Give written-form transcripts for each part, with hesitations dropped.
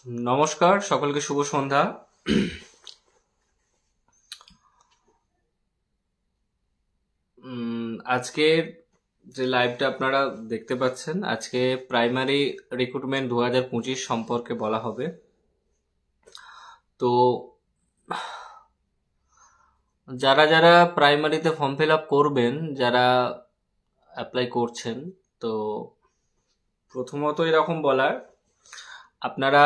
নমস্কার, সকলকে শুভ সন্ধ্যা। আজকের যে লাইভটা আপনারা দেখতে পাচ্ছেন, আজকে প্রাইমারি রিক্রুটমেন্ট 2025 সম্পর্কে বলা হবে। তো যারা যারা প্রাইমারিতে ফর্ম ফিল আপ করবেন, যারা অ্যাপ্লাই করছেন, তো প্রথমত এরকম বলার, আপনারা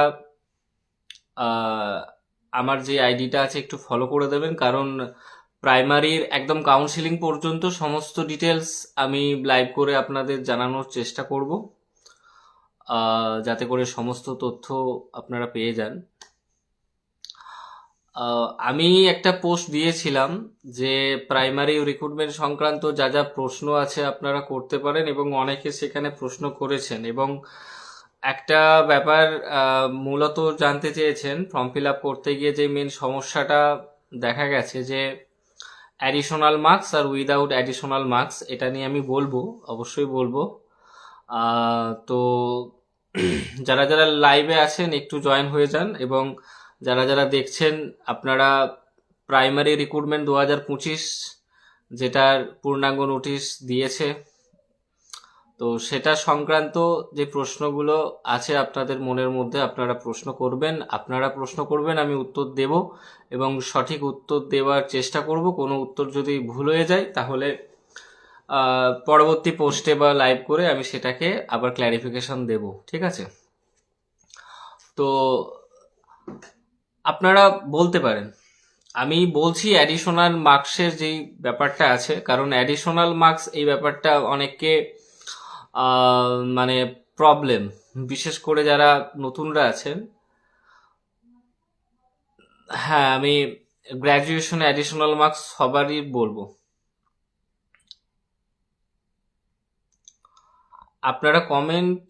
আমার যে আইডিটা আছে একটু ফলো করে দেবেন, কারণ প্রাইমারির একদম কাউন্সিলিং পর্যন্ত সমস্ত ডিটেলস আমি লাইভ করে আপনাদের জানানোর চেষ্টা করব, যাতে করে সমস্ত তথ্য আপনারা পেয়ে যান। আমি একটা পোস্ট দিয়েছিলাম যে প্রাইমারি রিক্রুটমেন্ট সংক্রান্ত যা যা প্রশ্ন আছে আপনারা করতে পারেন, এবং অনেকে সেখানে প্রশ্ন করেছেন, এবং একটা ব্যাপার মূলত জানতে চেয়েছেন ফর্ম ফিল আপ করতে গিয়ে যে মেন সমস্যাটা দেখা গেছে, যে অ্যাডিশনাল মার্কস আর উইদাউট অ্যাডিশনাল মার্কস, এটা নিয়ে আমি বলবো, অবশ্যই বলবো। তো যারা যারা লাইভে আছেন একটু জয়েন হয়ে যান, এবং যারা যারা দেখছেন, আপনারা প্রাইমারি রিক্রুটমেন্ট 2025 যেটার পূর্ণাঙ্গ নোটিশ দিয়েছে, তো সেটা সংক্রান্ত যে প্রশ্নগুলো আছে আপনাদের মনের মধ্যে, আপনারা প্রশ্ন করবেন, আমি উত্তর দেব, এবং সঠিক উত্তর দেওয়ার চেষ্টা করব। কোনো উত্তর যদি ভুল হয়ে যায় তাহলে পরবর্তী পোস্টে বা লাইভ করে আমি সেটাকে আবার ক্ল্যারিফিকেশন দেব, ঠিক আছে? তো আপনারা বলতে পারেন, আমি বলছি অ্যাডিশনাল মার্কসের যেই ব্যাপারটা আছে, কারণ অ্যাডিশনাল মার্কস এই ব্যাপারটা অনেককে মানে প্রবলেম, বিশেষ করে যারা নতুনরা আছেন। হ্যাঁ, আমি গ্র্যাজুয়েশনে অ্যাডিশনাল মার্কস সবারই বলবো। আপনারা কমেন্ট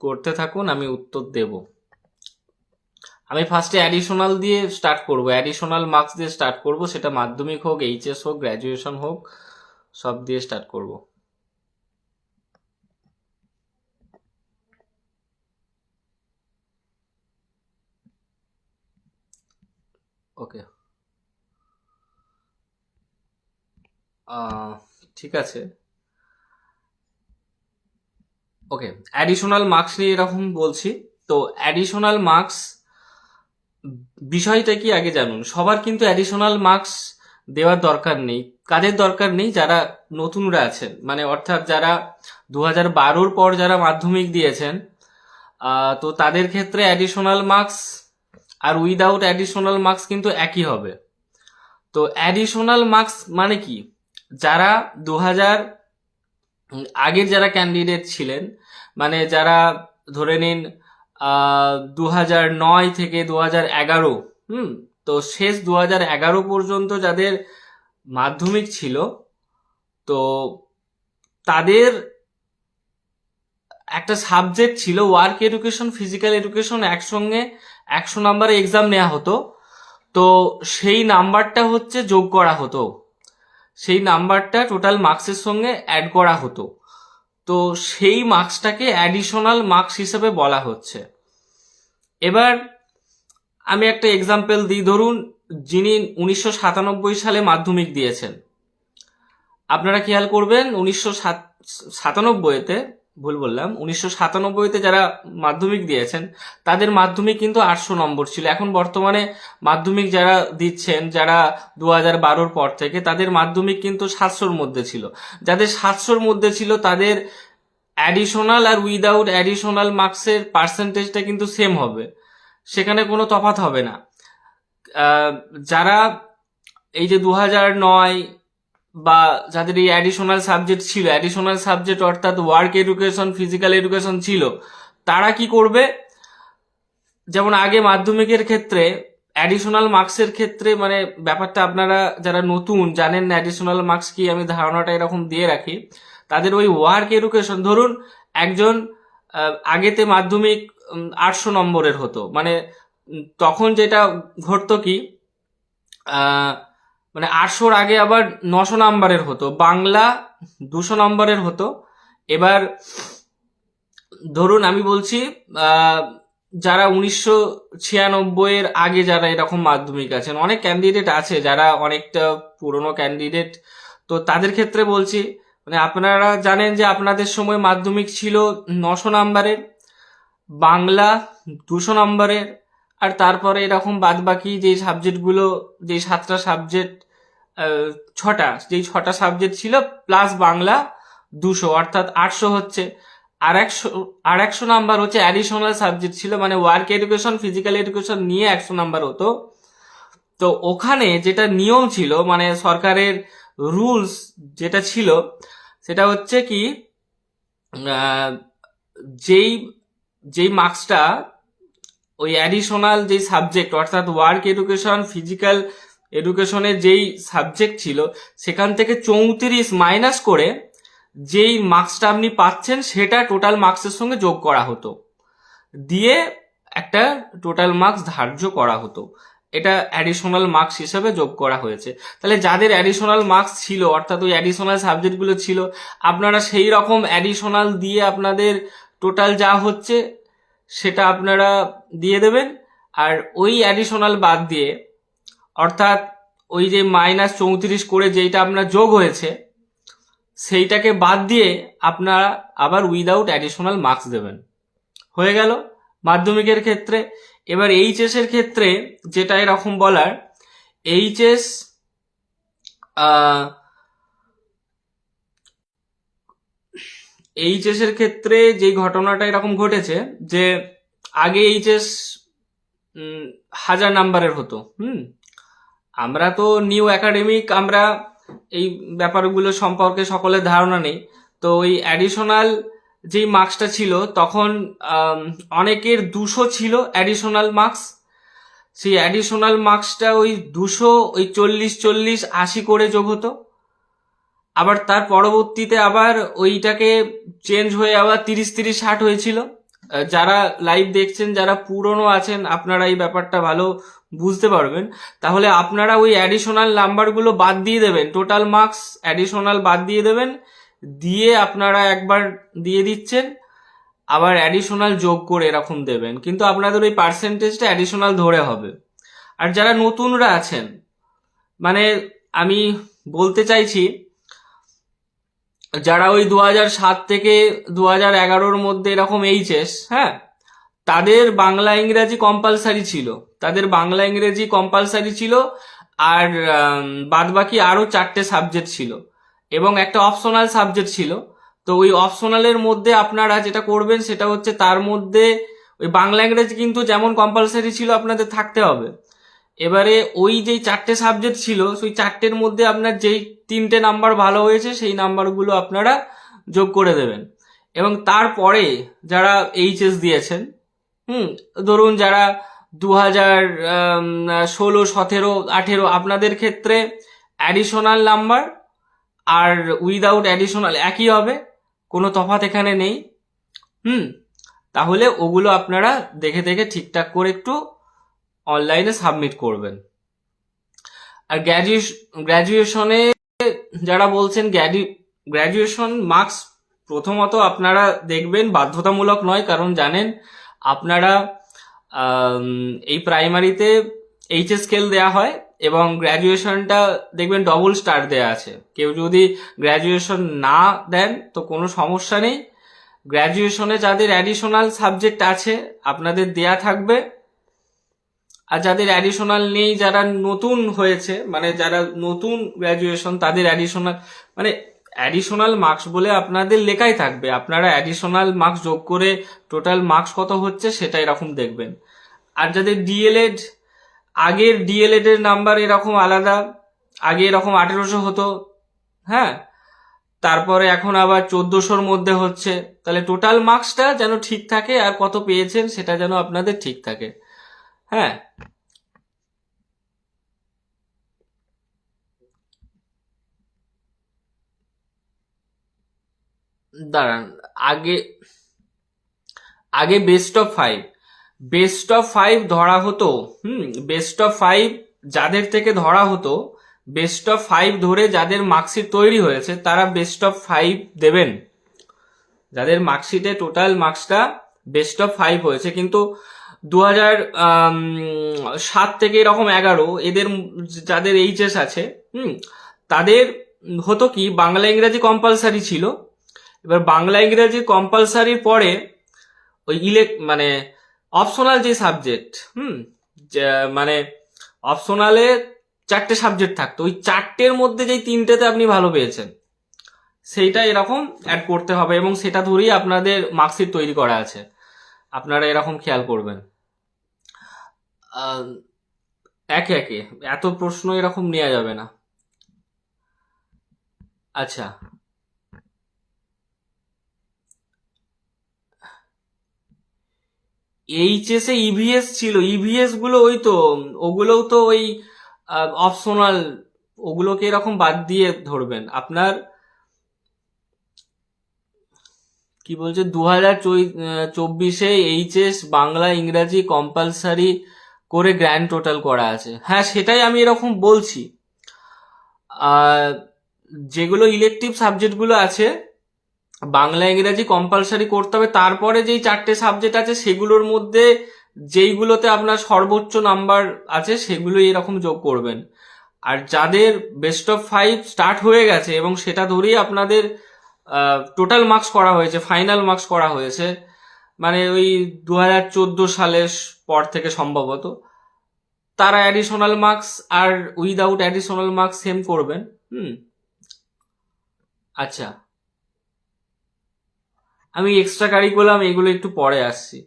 করতে থাকুন, আমি উত্তর দেব। আমি ফার্স্টে অ্যাডিশনাল দিয়ে স্টার্ট করব, অ্যাডিশনাল মার্কস দিয়ে স্টার্ট করব, সেটা মাধ্যমিক হোক, এইচএস হোক, গ্র্যাজুয়েশন হোক, সব দিয়ে স্টার্ট করব। ওকে, ঠিক আছে। ওকে, অ্যাডিশনাল মার্কস নিয়ে এরকম বলছি। তো অ্যাডিশনাল মার্কস বিষয়টা কি আগে জানুন। সবার কিন্তু অ্যাডিশনাল মার্কস দেওয়ার দরকার নেই। কাদের দরকার নেই? যারা নতুনরা আছেন, মানে অর্থাৎ যারা 2012-র পর যারা মাধ্যমিক দিয়েছেন, তো তাদের ক্ষেত্রে অ্যাডিশনাল মার্কস আর উইদাউট অ্যাডিশনাল মার্কস কিন্তু একই হবে। তো অ্যাডিশনাল মার্কস মানে কি? যারা 2000 আগের যারা ক্যান্ডিডেট ছিলেন, মানে যারা ধরে নিন 2009 থেকে 2011, তো শেষ 2011 পর্যন্ত যাদের মাধ্যমিক ছিল, তো তাদের একটা সাবজেক্ট ছিল ওয়ার্ক এডুকেশন, ফিজিক্যাল এডুকেশন, একসঙ্গে 100 নাম্বারে এক্সাম নেওয়া হতো। তো সেই নাম্বারটা হচ্ছে যোগ করা হতো, সেই নাম্বারটা টোটাল মার্কসের সঙ্গে অ্যাড করা হতো। তো সেই মার্কসটাকে অ্যাডিশনাল মার্কস হিসেবে বলা হচ্ছে। এবার আমি একটা এক্সাম্পল দিই। ধরুন, যিনি 1997 সালে মাধ্যমিক দিয়েছেন, আপনারা খেয়াল করবেন 1997-তে, ভুল বললাম, 1997-তে যারা মাধ্যমিক দিয়েছেন তাদের মাধ্যমিক কিন্তু 800 নম্বর ছিল। এখন বর্তমানে মাধ্যমিক যারা দিচ্ছেন, যারা 2012-র পর থেকে, তাদের মাধ্যমিক কিন্তু 700-র মধ্যে ছিল। যাদের 700-র মধ্যে ছিল তাদের অ্যাডিশনাল আর উইদাউট অ্যাডিশনাল মার্কসের পার্সেন্টেজটা কিন্তু সেম হবে, সেখানে কোনো তফাৎ হবে না। যারা এই যে 2009 বা যাদের এই অ্যাডিশনাল সাবজেক্ট ছিল, অ্যাডিশনাল সাবজেক্ট অর্থাৎ ওয়ার্ক এডুকেশন, ফিজিক্যাল এডুকেশন ছিল, তারা কি করবে? যেমন আগে মাধ্যমিকের ক্ষেত্রে অ্যাডিশনাল মার্কসের ক্ষেত্রে, মানে ব্যাপারটা আপনারা যারা নতুন জানেন না অ্যাডিশনাল মার্কস কি, আমি ধারণাটা এরকম দিয়ে রাখি। তাদের ওই ওয়ার্ক এডুকেশন, ধরুন একজন আগেতে মাধ্যমিক 800 নম্বরের হতো, মানে তখন যেটা ঘটতো কি, মানে 800-র আগে আবার 900 নাম্বারের হতো, বাংলা 200 নম্বরের হতো। এবার ধরুন আমি বলছি যারা 1996 আগে যারা এরকম মাধ্যমিক আছেন, অনেক ক্যান্ডিডেট আছে যারা অনেকটা পুরনো ক্যান্ডিডেট, তো তাদের ক্ষেত্রে বলছি, মানে আপনারা জানেন যে আপনাদের সময় মাধ্যমিক ছিল 900 নম্বরের, বাংলা 200 নম্বরের, আর তারপরে এরকম বাদ বাকি যেই সাবজেক্টগুলো, যেই 7টা সাবজেক্ট, যেই 6টা সাবজেক্ট ছিল প্লাস বাংলা 200, অর্থাৎ 800 হচ্ছে। আর একশো নাম্বার হচ্ছে অ্যাডিশনাল সাবজেক্ট ছিল, মানে ওয়ার্ক এডুকেশন, ফিজিক্যাল এডুকেশন নিয়ে 100 নাম্বার হতো। তো ওখানে যেটা নিয়ম ছিল, মানে সরকারের রুলস যেটা ছিল, সেটা হচ্ছে কি, আহ, যেই যেই মার্কসটা ওই অ্যাডিশনাল যেই সাবজেক্ট, অর্থাৎ ওয়ার্ক এডুকেশন, ফিজিক্যাল এডুকেশনের যেই সাবজেক্ট ছিল, সেখান থেকে 34 মাইনাস করে যেই মার্কসটা আপনি পাচ্ছেন সেটা টোটাল মার্কসের সঙ্গে যোগ করা হতো, দিয়ে একটা টোটাল মার্কস ধার্য করা হতো। এটা অ্যাডিশনাল মার্কস হিসেবে যোগ করা হয়েছে। তাহলে যাদের অ্যাডিশনাল মার্কস ছিল, অর্থাৎ ওই অ্যাডিশনাল সাবজেক্টগুলো ছিল, আপনারা সেই রকম অ্যাডিশনাল দিয়ে আপনাদের টোটাল যা হচ্ছে সেটা আপনারা দিয়ে দেবেন। আর ওই অ্যাডিশনাল বাদ দিয়ে, অর্থাৎ ওই যে -34 করে যেইটা আপনার যোগ হয়েছে সেইটাকে বাদ দিয়ে আপনারা আবার উইদাউট অ্যাডিশনাল মার্কস দেবেন। হয়ে গেল মাধ্যমিকের ক্ষেত্রে। এবার এইচএস এর ক্ষেত্রে যেটা এরকম বলার, এইচএস এইচএস এর ক্ষেত্রে যে ঘটনাটা এরকম ঘটেছে যে আগে এইচএস 1000 নাম্বারের হতো। আমরা তো নিউ একাডেমিক, আমরা এই ব্যাপারগুলো সম্পর্কে সকলের ধারণা নেই। তো ওই অ্যাডিশনাল যেই মার্কসটা ছিল তখন অনেকের 200 ছিল অ্যাডিশনাল মার্কস। সেই অ্যাডিশনাল মার্কসটা ওই 200 ওই 40-40-80 করে যোগ হতো। আবার তার পরবর্তীতে আবার ওইটাকে চেঞ্জ হয়ে আবার 30-30-60 হয়েছিল। যারা লাইভ দেখছেন, যারা পুরনো আছেন, আপনারা এই ব্যাপারটা ভালো বুঝতে পারবেন। তাহলে আপনারা ওই অ্যাডিশনাল নাম্বারগুলো বাদ দিয়ে দেবেন, টোটাল মার্কস অ্যাডিশনাল বাদ দিয়ে দেবেন, দিয়ে আপনারা একবার দিয়ে দিচ্ছেন, আবার অ্যাডিশনাল যোগ করে এরকম দেবেন, কিন্তু আপনাদের ওই পার্সেন্টেজটা অ্যাডিশনাল ধরে হবে। আর যারা নতুনরা আছেন, মানে আমি বলতে চাইছি, যারা ওই 2007 থেকে 2011-র মধ্যে এরকম এইচএস, হ্যাঁ, তাদের বাংলা ইংরেজি কম্পালসারি ছিল, আর বাদ বাকি আরো 4টে সাবজেক্ট ছিল এবং একটা অপশনাল সাবজেক্ট ছিল। তো ওই অপশনালের মধ্যে আপনারা যেটা করবেন সেটা হচ্ছে, তার মধ্যে ওই বাংলা ইংরেজি কিন্তু যেমন কম্পালসারি ছিল আপনাদের থাকতে হবে। এবারে ওই যেই 4টে সাবজেক্ট ছিল, সেই 4টের মধ্যে আপনার যেই 3টে নাম্বার ভালো হয়েছে সেই নাম্বারগুলো আপনারা যোগ করে দেবেন। এবং তারপরে যারা এইচএস দিয়েছেন, ধরুন যারা 2016, 17, 18, আপনাদের ক্ষেত্রে অ্যাডিশনাল নাম্বার আর উইদাউট অ্যাডিশনাল একই হবে, কোনো তফাৎ এখানে নেই। তাহলে ওগুলো আপনারা দেখে দেখে ঠিকঠাক করে একটু অনলাইনে সাবমিট করবেন। আর গ্র্যাজুয়েশনে যারা বলছেন, গ্র্যাজুয়েশন মার্কস প্রথমত আপনারা দেখবেন, বাধ্যতামূলক নয়, কারণ জানেন আপনারা এই প্রাইমারিতে এইচএস স্কেল দেয়া হয় এবং গ্র্যাজুয়েশনটা দেখবেন ডবল স্টার দেয়া আছে। কেউ যদি গ্র্যাজুয়েশন না দেন তো কোনো সমস্যা নেই, গ্র্যাজুয়েশনে যাদের অ্যাডিশনাল সাবজেক্ট আছে আপনাদের দেয়া থাকবে, আর যাদের অ্যাডিশনাল নেই, যারা নতুন হয়েছে, মানে যারা নতুন গ্র্যাজুয়েশন, তাদের অ্যাডিশনাল মার্কস বলে আপনাদের লেখাই থাকবে, আপনারা অ্যাডিশনাল মার্কস যোগ করে টোটাল মার্কস কত হচ্ছে সেটা এরকম দেখবেন। আর যাদের ডিএলএড, আগের ডিএলএড এর নাম্বার এরকম আলাদা, আগে এরকম 1800 হতো, হ্যাঁ, তারপরে এখন আবার 1400-র মধ্যে হচ্ছে। তাহলে টোটাল মার্কসটা যেন ঠিক থাকে আর কত পেয়েছেন সেটা যেন আপনাদের ঠিক থাকে। হ্যাঁ, দাঁড়ান, আগে আগে বেস্ট অফ ফাইভ ধরা হতো। বেস্ট অফ ফাইভ যাদের থেকে ধরা হতো, বেস্ট অফ ফাইভ ধরে যাদের মার্কশিট তৈরি হয়েছে তারা বেস্ট অফ ফাইভ দেবেন। যাদের মার্কশিটে টোটাল মার্কসটা বেস্ট অফ 5 হয়েছে, কিন্তু 2007 থেকে এরকম 11 এদের যাদের এইচএস আছে, তাদের হতো কি, বাংলা ইংরাজি কম্পালসারি ছিল। এবার বাংলা ইংরাজি কম্পালসারির পরে ওই মানে অপশনাল যে সাবজেক্ট, মানে অপশনালে 4টে সাবজেক্ট থাকতো, ওই 4টের মধ্যে যেই 3টেতে আপনি ভালো পেয়েছেন সেইটা এরকম অ্যাড করতে হবে, এবং সেটা ধরেই আপনাদের মার্কশিট তৈরি করা আছে। আপনারা এরকম খেয়াল করবেন। একে একে এত প্রশ্ন এরকম নেওয়া যাবে না। আচ্ছা, এইচএস এ ইভিএস ছিল, ইভিএস গুলো ওই তো, ওগুলোও তো ওই অপশনাল, ওগুলোকে এরকম বাদ দিয়ে ধরবেন। আপনার কি বলছে, 2024-এ এইচএস বাংলা ইংরাজি কম্পালসারি করে গ্র্যান্ড টোটাল করা আছে। হ্যাঁ, সেটাই আমি এরকম বলছি। যেগুলো ইলেকটিভ সাবজেক্টগুলো আছে বাংলা ইংরাজি কম্পালসারি করতে হবে, তারপরে যেই 4টে সাবজেক্ট আছে সেগুলোর মধ্যে যেইগুলোতে আপনার সর্বোচ্চ নাম্বার আছে সেগুলোই এরকম যোগ করবেন। আর যাদের বেস্ট অফ 5 স্টার্ট হয়ে গেছে এবং সেটা ধরেই আপনাদের টোটাল মার্কস করা হয়েছে, ফাইনাল মার্কস করা হয়েছে, মানে ওই 2014 সালের পর থেকে সম্ভবত, তারা অ্যাডিশনাল মার্কস আর উইদাউট অ্যাডিশনাল মার্কস সেম করবেন। আচ্ছা, আমি এক্সট্রা কারিকুলাম এগুলো একটু পরে আসছি।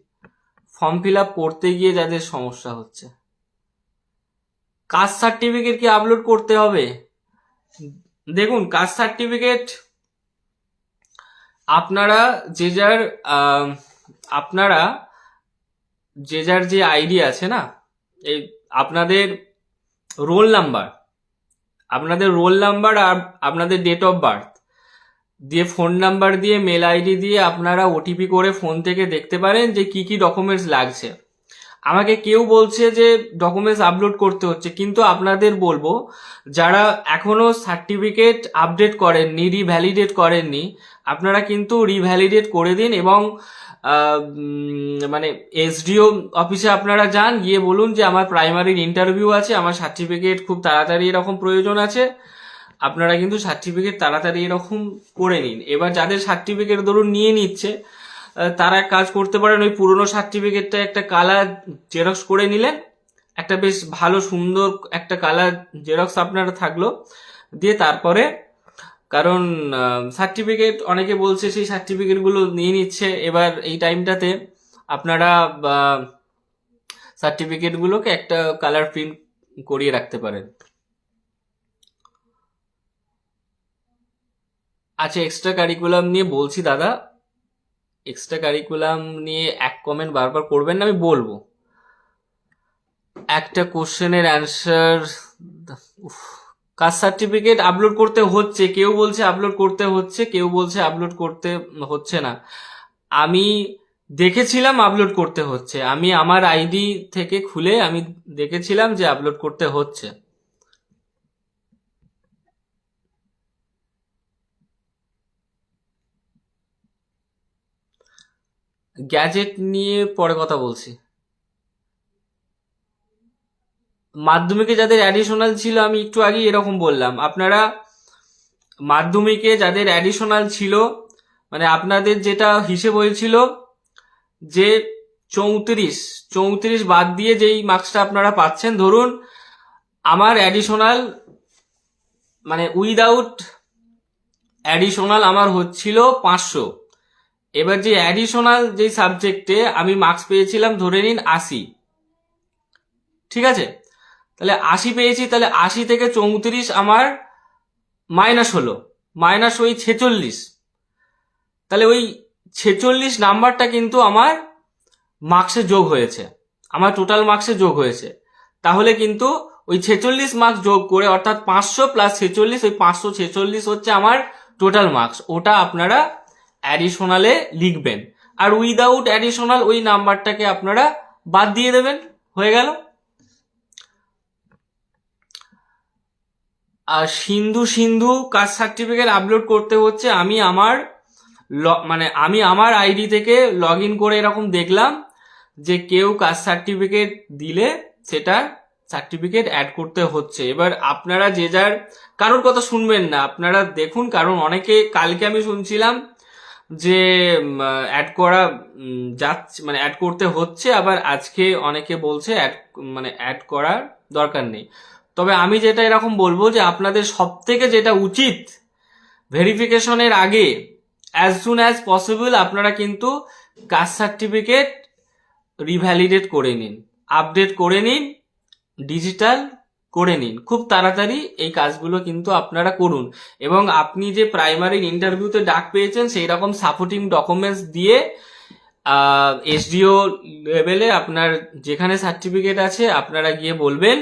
ফর্ম ফিল আপ করতে গিয়ে যাদের সমস্যা হচ্ছে, কাস্ট সার্টিফিকেট কি আপলোড করতে হবে? দেখুন, কাস্ট সার্টিফিকেট আপনারা যে যার আপনারা যে যার যে আইডি আছে না, এই আপনাদের রোল নাম্বার, আর আপনাদের ডেট অফ বার্থ দিয়ে, ফোন নাম্বার দিয়ে, মেল আইডি দিয়ে আপনারা ওটিপি করে ফোন থেকে দেখতে পারেন যে কি কি ডকুমেন্টস লাগছে। আমাকে কেউ বলছে যে ডকুমেন্টস আপলোড করতে হচ্ছে, কিন্তু আপনাদের বলবো যারা এখনো সার্টিফিকেট আপডেট করেননি, রিভ্যালিডেট করেননি, আপনারা কিন্তু রিভ্যালিডেট করে দিন, এবং মানে এসডিও অফিসে আপনারা যান, গিয়ে বলুন যে আমার প্রাইমারির ইন্টারভিউ আছে, আমার সার্টিফিকেট খুব তাড়াতাড়ি এরকম প্রয়োজন আছে। আপনারা কিন্তু সার্টিফিকেট তাড়াতাড়ি এরকম করে নিন। এবার যাদের সার্টিফিকেট ধরুন নিয়ে নিচ্ছে, তারা এক কাজ করতে পারেন, ওই পুরনো সার্টিফিকেটটা একটা কালার জেরক্স করে নিলেন, একটা বেশ ভালো সুন্দর একটা কালার জেরক্স আপনারা থাকলো, দিয়ে তারপরে, কারণ সার্টিফিকেট অনেকে বলছে সেই সার্টিফিকেটগুলো নিয়ে নিচ্ছে, এবার এই টাইমটাতে আপনারা সার্টিফিকেটগুলোকে একটা কালার প্রিন্ট করিয়ে রাখতে পারেন। আচ্ছা, এক্সট্রা কারিকুলাম নিয়ে বলছি দাদা, এক্সট্রা কারিকুলাম নিয়ে এক কমেন্ট বারবার করবেন না, আমি বলবো। একটা কোশ্চেনের অ্যান্সার, কাস্ট সার্টিফিকেট আপলোড করতে হচ্ছে, কেউ বলছে আপলোড করতে হচ্ছে, কেউ বলছে আপলোড করতে হচ্ছে না। আমি দেখেছিলাম আপলোড করতে হচ্ছে, আমি আমার আইডি থেকে খুলে আমি দেখেছিলাম যে আপলোড করতে হচ্ছে। গ্যাজেট নিয়ে পরে কথা বলছি। মাধ্যমিকে যাদের অ্যাডিশনাল ছিল, আমি একটু আগে এরকম বললাম, আপনারা মাধ্যমিকে যাদের অ্যাডিশনাল ছিল, মানে আপনাদের যেটা হিসেব হয়েছিল যে 34 বাদ দিয়ে যেই মার্কসটা আপনারা পাচ্ছেন, ধরুন আমার অ্যাডিশনাল, মানে উইদাউট অ্যাডিশনাল আমার হচ্ছিল 500। এবার যে অ্যাডিশনাল যেই সাবজেক্টে আমি মার্কস পেয়েছিলাম ধরে নিন 80, ঠিক আছে, তাহলে 80 পেয়েছি, তাহলে 80 থেকে 34 আমার মাইনাস হলো, মাইনাস ওই 46, তাহলে ওই 46 নাম্বারটা কিন্তু আমার মার্কসে যোগ হয়েছে, আমার টোটাল মার্কসে যোগ হয়েছে। তাহলে কিন্তু ওই 46 মার্কস যোগ করে, অর্থাৎ 500 প্লাস 46, ওই 546 হচ্ছে আমার টোটাল মার্কস, ওটা আপনারা অ্যাডিশনালে লিখবেন। আর উইদাউট অ্যাডিশনাল ওই নাম্বারটাকে আপনারা বাদ দিয়ে দেবেন, হয়ে গেল। আর সিন্ধু কাস্ট সার্টিফিকেট আপলোড করতে হচ্ছে, আমি আমার মানে আমি আমার আইডি থেকে লগ ইন করে এরকম দেখলাম যে কেউ কাস্ট সার্টিফিকেট দিলে সেটা সার্টিফিকেট অ্যাড করতে হচ্ছে। এবার আপনারা যে যার কারোর কথা শুনবেন না, আপনারা দেখুন, কারণ অনেকে কালকে আমি শুনছিলাম যে অ্যাড করা যাচ্ছে, মানে অ্যাড করতে হচ্ছে, আবার আজকে অনেকে বলছে মানে অ্যাড করার দরকার নেই। তবে আমি যেটা এরকম বলবো যে আপনাদের সব থেকে যেটা উচিত, ভেরিফিকেশনের আগে অ্যাজ সুন অ্যাজ পসিবল আপনারা কিন্তু কাস্ট সার্টিফিকেট রিভ্যালিডেট করে নিন, আপডেট করে নিন, ডিজিটাল করে নিন, খুব তাড়াতাড়ি এই কাজগুলো কিন্তু আপনারা করুন। এবং আপনি যে প্রাইমারি ইন্টারভিউতে ডাক পেয়েছেন সেই রকম সাপোর্টিং ডকুমেন্টস দিয়ে এসডিও লেভেলে আপনার যেখানে সার্টিফিকেট আছে আপনারা গিয়ে বলবেন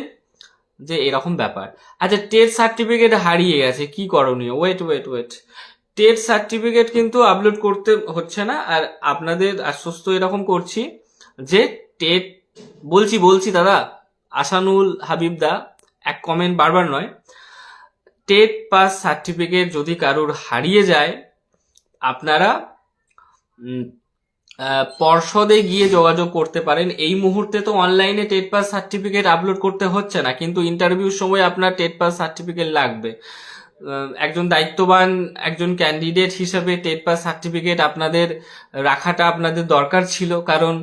যে এরকম ব্যাপার। আচ্ছা, টেট সার্টিফিকেট হারিয়ে গেছে, কি করণীয়? ওয়েট, টেট সার্টিফিকেট কিন্তু আপলোড করতে হচ্ছে না। আর আপনাদের আশ্বস্ত এরকম করছি যে টেট, বলছি দাদা, আসানুল হাবিব দা, এক কমেন্ট বারবার নয়, টেট পাস সার্টিফিকেট যদি কারোর হারিয়ে যায় আপনারা পর্ষদে গিয়ে যোগাযোগ করতে পারেন। এই মুহূর্তে তো অনলাইনে টেট পাস সার্টিফিকেট আপলোড করতে হচ্ছে না, কিন্তু ইন্টারভিউর সময় আপনার টেট পাস সার্টিফিকেট লাগবে। একজন দায়িত্ববান একজন ক্যান্ডিডেট হিসেবে টেট পাস সার্টিফিকেট আপনাদের রাখাটা আপনাদের দরকার ছিল, কারণ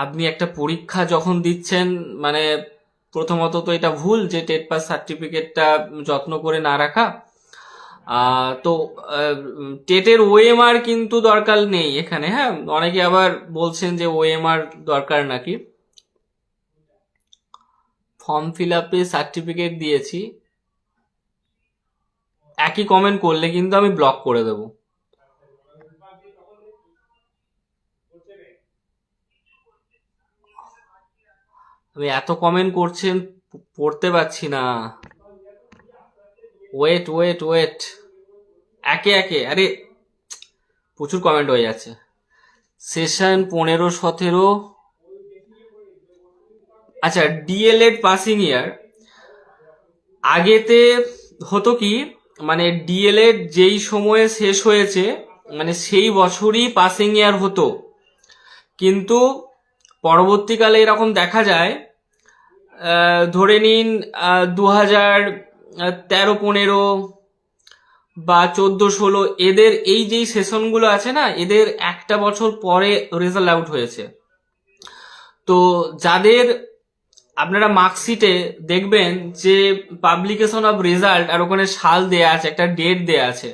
আপনি একটা পরীক্ষা যখন দিচ্ছেন, মানে প্রথমত তো এটা ভুল যে টেট পাস সার্টিফিকেটটা যত্ন করে না রাখা। তো টেটের ওএমআর কিন্তু দরকার নেই এখানে। হ্যাঁ, অনেকে আবার বলছেন যে ওএমআর দরকার নাকি। ফর্ম ফিল আপে সার্টিফিকেট দিয়েছি, একই কমেন্ট করলে কিন্তু আমি ব্লক করে দেব। আমি এত কমেন্ট করছেন, পড়তে পারছি না। ওয়েট, একে আরে প্রচুর কমেন্ট হয়ে যাচ্ছে। সেশন 15-17, আচ্ছা ডিএলএড পাসিং ইয়ার। আগেতে হতো কি, মানে ডিএলএড যেই সময়ে শেষ হয়েছে মানে সেই বছরই পাসিং ইয়ার হতো, কিন্তু পরবর্তীকালে এরকম দেখা যায় ধরে নিন 2013-15 বা 14-16 এদের এই যেই সেশনগুলো আছে না, এদের একটা বছর পরে রেজাল্ট আউট হয়েছে। তো যাদের আপনারা মার্কশিটে দেখবেন যে পাবলিকেশন অফ রেজাল্ট আর ওখানে সাল দেয়া আছে, একটা ডেট দেয়া আছে,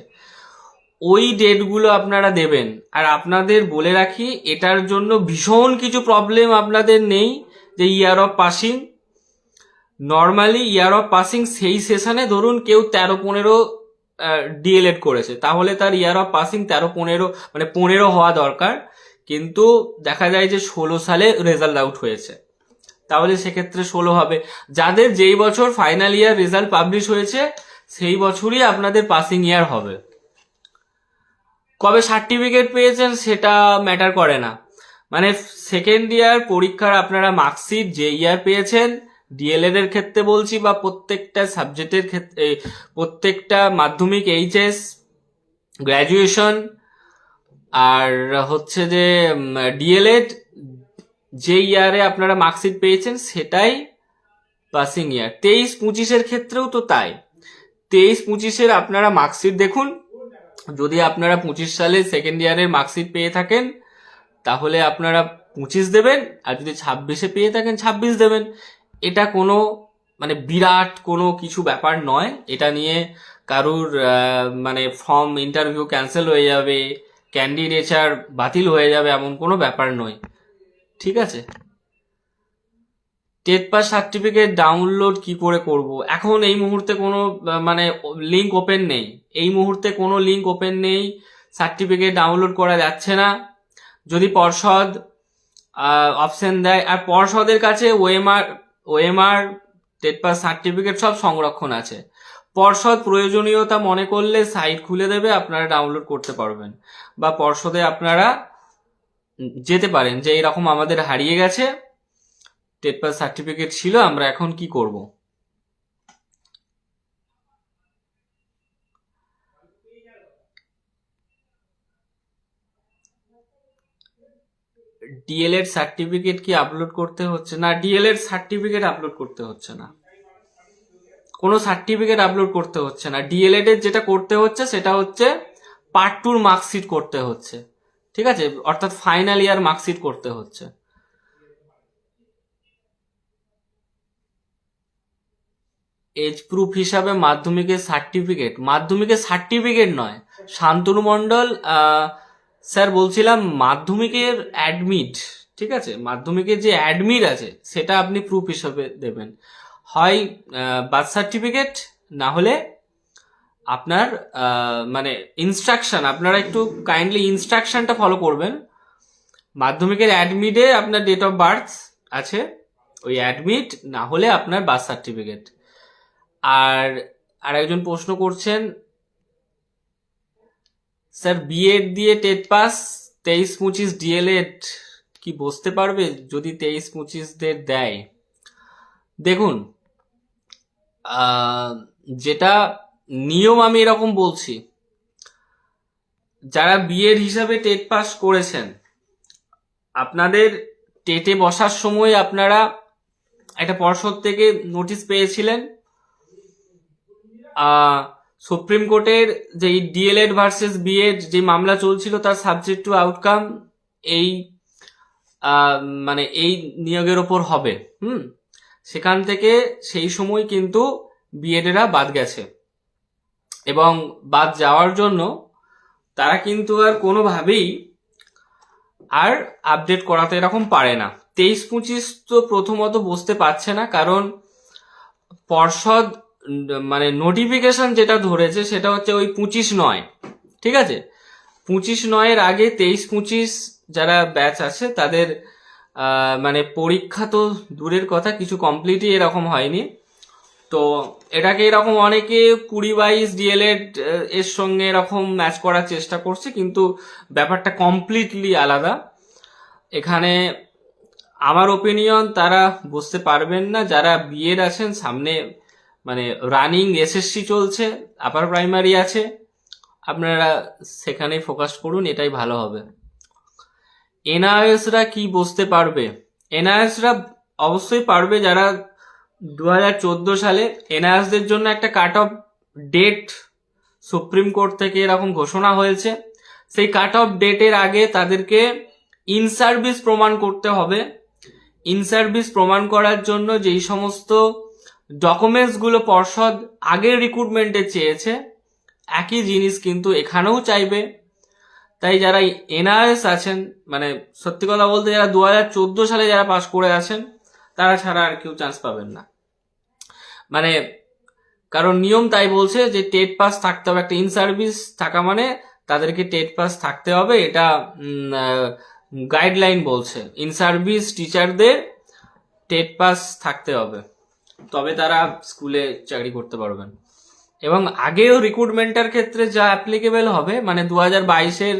ওই ডেটগুলো আপনারা দেবেন। আর আপনাদের বলে রাখি, এটার জন্য ভীষণ কিছু প্রবলেম আপনাদের নেই, যে year of passing. Normally year of passing সেই সেশনে ধরুন কেউ 13-15 ডিএলএড করেছে, তাহলে তার ইয়ার অফ পাসিং 13-15 মানে 15 হওয়া দরকার, কিন্তু দেখা যায় যে 16 সালে রেজাল্ট আউট হয়েছে, তাহলে সেক্ষেত্রে 16 হবে। যাদের যেই বছর ফাইনাল ইয়ার রেজাল্ট পাবলিশ হয়েছে সেই বছরই আপনাদের পাসিং ইয়ার হবে। কবে সার্টিফিকেট পেয়েছেন সেটা ম্যাটার করে না, মানে সেকেন্ড ইয়ার পরীক্ষার আপনারা মার্কশিট যে ইয়ার পেয়েছেন, ডিএলএড এর ক্ষেত্রে বলছি বা প্রত্যেকটা সাবজেক্টের ক্ষেত্রে, প্রত্যেকটা মাধ্যমিক, এইচএস, গ্র্যাজুয়েশন আর হচ্ছে যে ডিএলএড, যে ইয়ারে আপনারা মার্কশিট পেয়েছেন সেটাই পাসিং ইয়ার। 23-25 ক্ষেত্রেও তো তাই। 23-25 আপনারা মার্কশিট দেখুন, যদি আপনারা 25 সালে সেকেন্ড ইয়ারের মার্কশিট পেয়ে থাকেন তাহলে আপনারা 25 দেবেন, আর যদি 26 পেয়ে থাকেন 26 দেবেন। এটা কোনো মানে বিরাট কোনো কিছু ব্যাপার নয়, এটা নিয়ে কারুর মানে ফর্ম ইন্টারভিউ ক্যান্সেল হয়ে যাবে, ক্যান্ডিডেচার বাতিল হয়ে যাবে, এমন কোনো ব্যাপার নয়, ঠিক আছে? টেট পাস সার্টিফিকেট ডাউনলোড কি করে করব? এখন এই মুহূর্তে কোনো মানে লিঙ্ক ওপেন নেই, এই মুহূর্তে কোনো লিঙ্ক ওপেন নেই, সার্টিফিকেট ডাউনলোড করা যাচ্ছে না। যদি পর্ষদ অপশন দেয়, আর পর্ষদের কাছে ওএমআর টেট পাস সার্টিফিকেট সব সংরক্ষণ আছে। পর্ষদ প্রয়োজনীয়তা মনে করলে সাইট খুলে দেবে, আপনারা ডাউনলোড করতে পারবেন, বা পর্ষদে আপনারা যেতে পারেন যে এরকম আমাদের হারিয়ে গেছে, টেট পাস সার্টিফিকেট ছিল, আমরা এখন কি করব। ডিএলএড সার্টিফিকেট কি আপলোড করতে হচ্ছে না? ডিএলএড সার্টিফিকেট আপলোড করতে হচ্ছে না, কোনো সার্টিফিকেট আপলোড করতে হচ্ছে না। ডিএলএড এর যেটা করতে হচ্ছে সেটা হচ্ছে পার্ট 2 মার্কশিট করতে হচ্ছে, ঠিক আছে, অর্থাৎ ফাইনাল ইয়ার মার্কশিট করতে হচ্ছে। এজ প্রুফ হিসাবে মাধ্যমিকের সার্টিফিকেট নয়, শান্তনু মণ্ডল। স্যার বলছিলাম মাধ্যমিকের অ্যাডমিট, ঠিক আছে, মাধ্যমিকের যে অ্যাডমিট আছে সেটা আপনি প্রুফ হিসাবে দেবেন, হয় বার্থ সার্টিফিকেট, না হলে আপনার মানে ইনস্ট্রাকশন। আপনারা একটু কাইন্ডলি ইনস্ট্রাকশনটা ফলো করবেন। মাধ্যমিকের অ্যাডমিটে আপনার ডেট অফ বার্থ আছে, ওই অ্যাডমিট, না হলে আপনার বার্থ সার্টিফিকেট। আর একজন প্রশ্ন করছেন, স্যার বিএড দিয়ে টেট পাস 23-25 ডিএলএড কি বসতে পারবে যদি 23-25 দেয়? দেখুন, যেটা নিয়ম আমি এরকম বলছি, যারা বিএড হিসাবে টেট পাস করেছেন, আপনাদের টেটে বসার সময় আপনারা একটা পর্ষদ থেকে নোটিশ পেয়েছিলেন, সুপ্রিম কোর্টের যে ডিএলএড ভার্সেস বিএড যে মামলা চলছিল তার সাবজেক্ট টু আউটকাম এই মানে এই নিয়োগের ওপর হবে। সেখান থেকে সেই সময় কিন্তু বিএডেরা বাদ গেছে, এবং বাদ যাওয়ার জন্য তারা কিন্তু আর কোনোভাবেই আর আপডেট করাতে এরকম পারে না। 23-25 তো প্রথমত বসতে পারছে না, কারণ পর্ষদ মানে নোটিফিকেশন যেটা ধরেছে সেটা হচ্ছে ওই 25-9, ঠিক আছে, 25-9 আগে 23-25 যারা ব্যাচ আছে তাদের মানে পরীক্ষা তো দূরের কথা, কিছু কমপ্লিটই এরকম হয়নি। তো এটাকে এরকম অনেকে 20-22 ডিএলএড এর সঙ্গে এরকম ম্যাচ করার চেষ্টা করছে, কিন্তু ব্যাপারটা কমপ্লিটলি আলাদা। এখানে আমার ওপিনিয়ন তারা বুঝতে পারবেন না যারা বিএড আছেন, সামনে মানে রানিং এসএসসি চলছে, আপার প্রাইমারি আছে, আপনারা সেখানেই ফোকাস করুন, এটাই ভালো হবে। এনআরএসরা কি বসতে পারবে? এনআরএসরা অবশ্যই পারবে, যারা 2014 সালে এনআরএসদের জন্য একটা cut off date supreme court থেকে এরকম ঘোষণা হয়েছে, সেই কাট অফ ডেটের আগে তাদেরকে ইন সার্ভিস প্রমাণ করতে হবে। ইন সার্ভিস প্রমাণ করার জন্য যেই সমস্ত ডকুমেন্টসগুলো পর্ষদ আগের রিক্রুটমেন্টে চেয়েছে, একই জিনিস কিন্তু এখানেও চাইবে। তাই যারা এনআরএস আছেন, মানে সত্যি কথা বলতে যারা 2014 সালে যারা পাস করে আছেন, তারা ছাড়া আর কেউ চান্স পাবেন না। মানে কারণ নিয়ম তাই বলছে যে টেট পাস থাকতে হবে, একটা ইন সার্ভিস থাকা মানে তাদেরকে টেট পাস থাকতে হবে, এটা গাইডলাইন বলছে। ইন সার্ভিস টিচারদের টেট পাস থাকতে হবে, তবে তারা স্কুলে চাকরি করতে পারবেন। এবং আগেও রিক্রুটমেন্টের ক্ষেত্রে যা অ্যাপ্লিকেবল হবে, মানে 2022-এর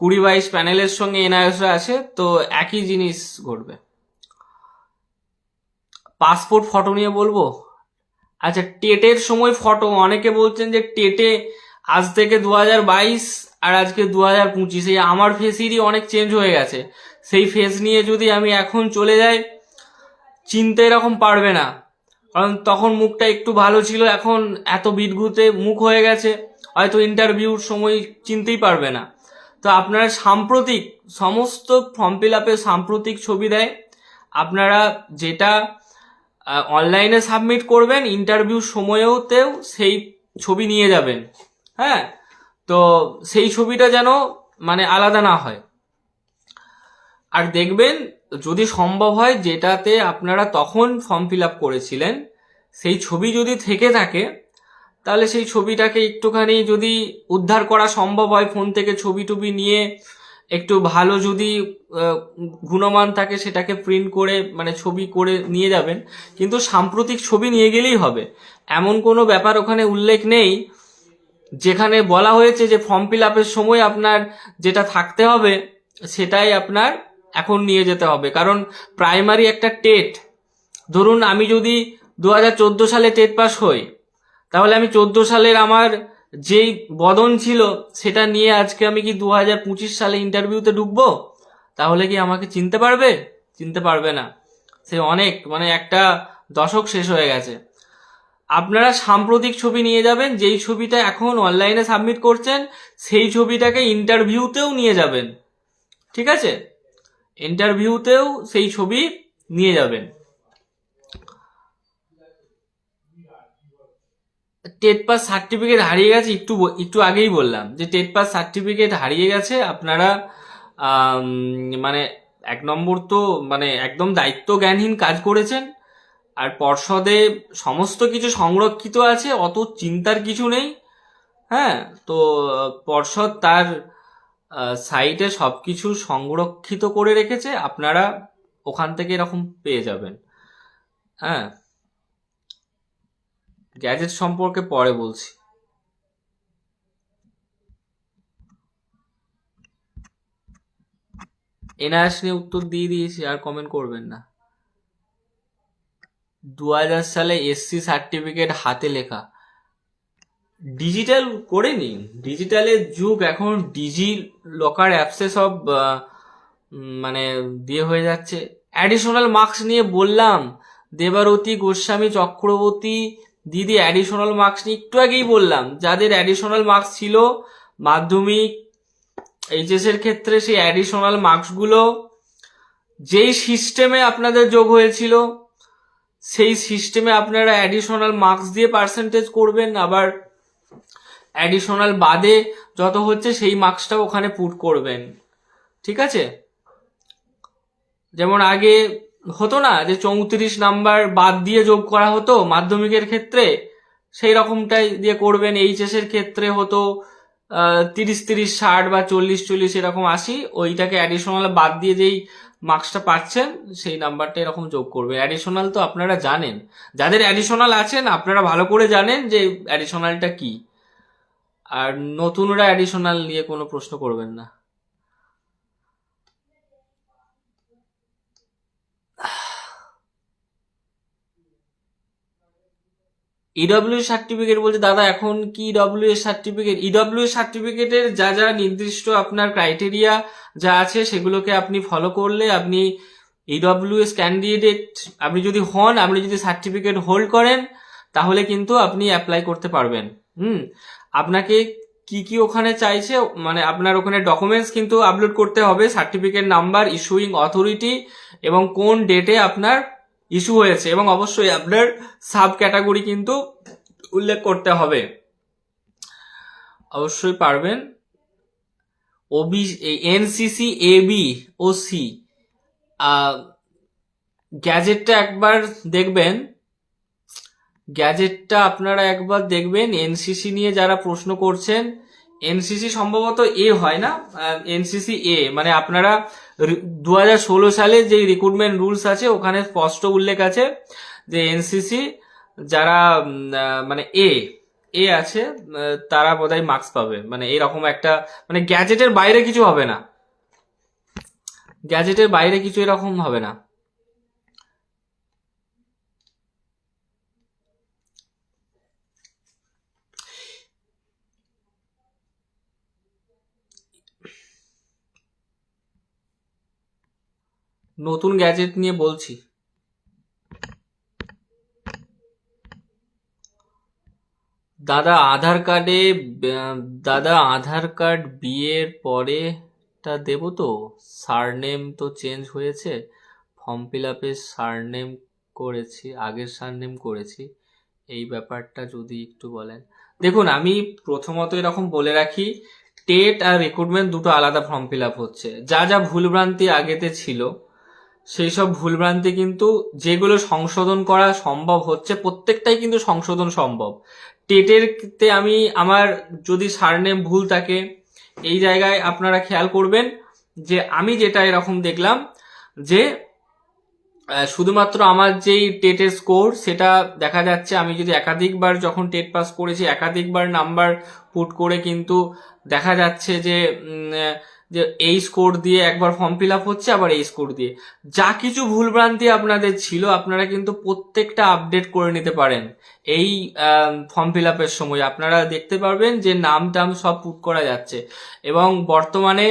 20-22 প্যানেলের সঙ্গে এনআইএসরা আছে, তো একই জিনিস ঘটবে। পাসপোর্ট ফটো নিয়ে বলবো। আচ্ছা, টেটের সময় ফটো, অনেকে বলছেন যে টেটে আজ থেকে 2022 আর আজকে 2025, এই আমার ফেসেরই অনেক চেঞ্জ হয়ে গেছে। সেই ফেস নিয়ে যদি আমি এখন চলে যাই, চিনতে এরকম পারবে না, কারণ তখন মুখটা একটু ভালো ছিল, এখন এত বিদঘুটে মুখ হয়ে গেছে, হয়তো ইন্টারভিউর সময় চিনতেই পারবে না। তো আপনারা সাম্প্রতিক সমস্ত ফর্ম ফিল আপে সাম্প্রতিক ছবি দেয়, আপনারা যেটা অনলাইনে সাবমিট করবেন ইন্টারভিউ সময়েতেও সেই ছবি নিয়ে যাবেন। হ্যাঁ, তো সেই ছবিটা যেন মানে আলাদা না হয়। আর দেখবেন যদি সম্ভব হয় যেটাতে আপনারা তখন ফর্ম ফিল আপ করেছিলেন সেই ছবি যদি থেকে থাকে, তাহলে সেই ছবিটাকে একটুখানি যদি উদ্ধার করা সম্ভব হয়, ফোন থেকে ছবি টবি নিয়ে একটু ভালো যদি গুণমান থাকে সেটাকে প্রিন্ট করে মানে ছবি করে নিয়ে যাবেন, কিন্তু সাম্প্রতিক ছবি নিয়ে গেলেই হবে। এমন কোনো ব্যাপার ওখানে উল্লেখ নেই যেখানে বলা হয়েছে যে ফর্ম ফিল আপের সময় আপনার যেটা থাকতে হবে সেটাই আপনার এখন নিয়ে যেতে হবে। কারণ প্রাইমারি একটা টেট, ধরুন আমি যদি 2014 সালে টেট পাস হই, তাহলে আমি 14 সালের আমার যেই বদন ছিল সেটা নিয়ে আজকে আমি কি 2025 সালে ইন্টারভিউতে ঢুকবো? তাহলে কি আমাকে চিনতে পারবে? চিনতে পারবে না। সে অনেক মানে একটা দশক শেষ হয়ে গেছে। আপনারা সাম্প্রতিক ছবি নিয়ে যাবেন, যেই ছবিটা এখন অনলাইনে সাবমিট করছেন সেই ছবিটাকে ইন্টারভিউতেও নিয়ে যাবেন, ঠিক আছে? ইন্টারভিউতেও সেই ছবি নিয়ে যাবেন। টেট পাস সার্টিফিকেট হারিয়ে গেছে, একটু আগেই বললাম যে টেট পাস সার্টিফিকেট হারিয়ে গেছে। আপনারা মানে 1 নম্বর তো মানে একদম দায়িত্ব জ্ঞানহীন কাজ করেছেন। আর পর্ষদে সমস্ত কিছু সংরক্ষিত আছে, অত চিন্তার কিছু নেই। হ্যাঁ, তো পর্ষদ তার সাইটে সবকিছু সংরক্ষিত করে রেখেছে, আপনারা ওখান থেকে এরকম পেয়ে যাবেন। হ্যাঁ, গ্যাজেট সম্পর্কে পরে বলছি। এনআরএস নিয়ে উত্তর দিয়ে দিয়েছি, আর কমেন্ট করবেন না। 2000 সালে এসসি সার্টিফিকেট হাতে লেখা, ডিজিটাল করে নিন। ডিজিটালের যুগ এখন, ডিজি লকার অ্যাপসে সব মানে দিয়ে হয়ে যাচ্ছে। অ্যাডিশনাল মার্কস নিয়ে বললাম, দেবারতী গোস্বামী চক্রবর্তী দিদি অ্যাডিশনাল মার্কস নিয়ে একটু আগেই বললাম। যাদের অ্যাডিশনাল মার্কস ছিল মাধ্যমিক এইচএস এর ক্ষেত্রে, সেই অ্যাডিশনাল মার্কসগুলো যেই সিস্টেমে আপনাদের যোগ হয়েছিল সেই সিস্টেমে আপনারা অ্যাডিশনাল মার্কস দিয়ে পার্সেন্টেজ করবেন। আবার অ্যাডিশনাল বাদে যত হচ্ছে সেই মার্কসটা ওখানে পুট করবেন, ঠিক আছে? যেমন আগে হতো না যে 34 নাম্বার বাদ দিয়ে যোগ করা হতো মাধ্যমিকের ক্ষেত্রে, সেই রকমটাই দিয়ে করবেন। এইচএস এর ক্ষেত্রে হতো 30-30-60 বা 40-40 এরকম 80, ওইটাকে অ্যাডিশনাল বাদ দিয়ে যেই মার্কসটা পাচ্ছেন সেই নাম্বারটা এরকম যোগ করবে। অ্যাডিশনাল তো আপনারা জানেন, যাদের অ্যাডিশনাল আছেন আপনারা ভালো করে জানেন যে অ্যাডিশনালটা কি। আর নতুনরা অ্যাডিশনাল নিয়ে কোনো প্রশ্ন করবেন না। ইডব্লিউ সার্টিফিকেট বলছে দাদা, এখন কি ইডব্লিউ সার্টিফিকেট? ইডব্লিউ সার্টিফিকেটের যা যা নির্দিষ্ট আপনার ক্রাইটেরিয়া যা আছে সেগুলোকে আপনি ফলো করলে আপনি ইডব্লিউএস ক্যান্ডিডেট আপনি যদি হন, আপনি যদি সার্টিফিকেট হোল্ড করেন, তাহলে কিন্তু আপনি অ্যাপ্লাই করতে পারবেন। আপনাকে কি কি ওখানে চাইছে, মানে আপনার ওখানে ডকুমেন্টস কিন্তু আপলোড করতে হবে, সার্টিফিকেট নাম্বার, ইস্যুইং অথরিটি এবং কোন ডেটে আপনার ইস্যু হয়েছে, এবং অবশ্যই আপনার সাব ক্যাটাগরি কিন্তু উল্লেখ করতে হবে। অবশ্যই পারবেন। ওবি, এনসিসি, এবি ও সি গ্যাজেটটা একবার দেখবেন, গ্যাজেটটা আপনারা একবার দেখবেন। এনসিসি নিয়ে যারা প্রশ্ন করছেন, এনসিসি সম্ভবত এ হয় না, এনসিসি এ মানে আপনারা 2016 সালে যে রিক্রুটমেন্ট রুলস আছে ওখানে স্পষ্ট উল্লেখ আছে যে এনসিসি যারা মানে এ এ আছে তারা বোধহয় মার্কস পাবে, মানে এরকম একটা, মানে গ্যাজেটের বাইরে কিছু হবে না, গ্যাজেটের বাইরে কিছু এরকম হবে না। নতুন গ্যাজেট নিয়ে বলছি। দাদা আধার কার্ডে, দাদা আধার কার্ড বিয়ের পরে টা দেবো তো? সারনেম তো চেঞ্জ হয়েছে, ফর্ম ফিল আপে সারনেম করেছি, আগের সারনেম করেছি, এই ব্যাপারটা যদি একটু বলেন। দেখুন, আমি প্রথমত এরকম বলে রাখি, টেট আর রিক্রুটমেন্ট দুটো আলাদা ফর্ম ফিল আপ হচ্ছে। যা যা ভুলভ্রান্তি আগেতে ছিল সেই সব ভুলভ্রান্তি কিন্তু যেগুলো সংশোধন করা সম্ভব হচ্ছে, প্রত্যেকটাই কিন্তু সংশোধন সম্ভব। টেটের তে আমি আমার যদি সারনেম ভুল থাকে, এই জায়গায় আপনারা খেয়াল করবেন যে আমি যেটা এরকম দেখলাম যে শুধুমাত্র আমার যেই টেটের স্কোর সেটা দেখা যাচ্ছে, আমি যদি একাধিকবার যখন টেট পাস করেছি একাধিকবার নাম্বার পুট করে কিন্তু দেখা যাচ্ছে যে যে এই স্কোর দিয়ে একবার ফর্ম ফিল আপ হচ্ছে, আবার এই স্কোর দিয়ে। যা কিছু ভুলভ্রান্তি আপনাদের ছিল আপনারা কিন্তু প্রত্যেকটা আপডেট করে নিতে পারেন। এই ফর্ম ফিল আপের সময় আপনারা দেখতে পারবেন যে নাম টাম সব পুট করা যাচ্ছে, এবং বর্তমানে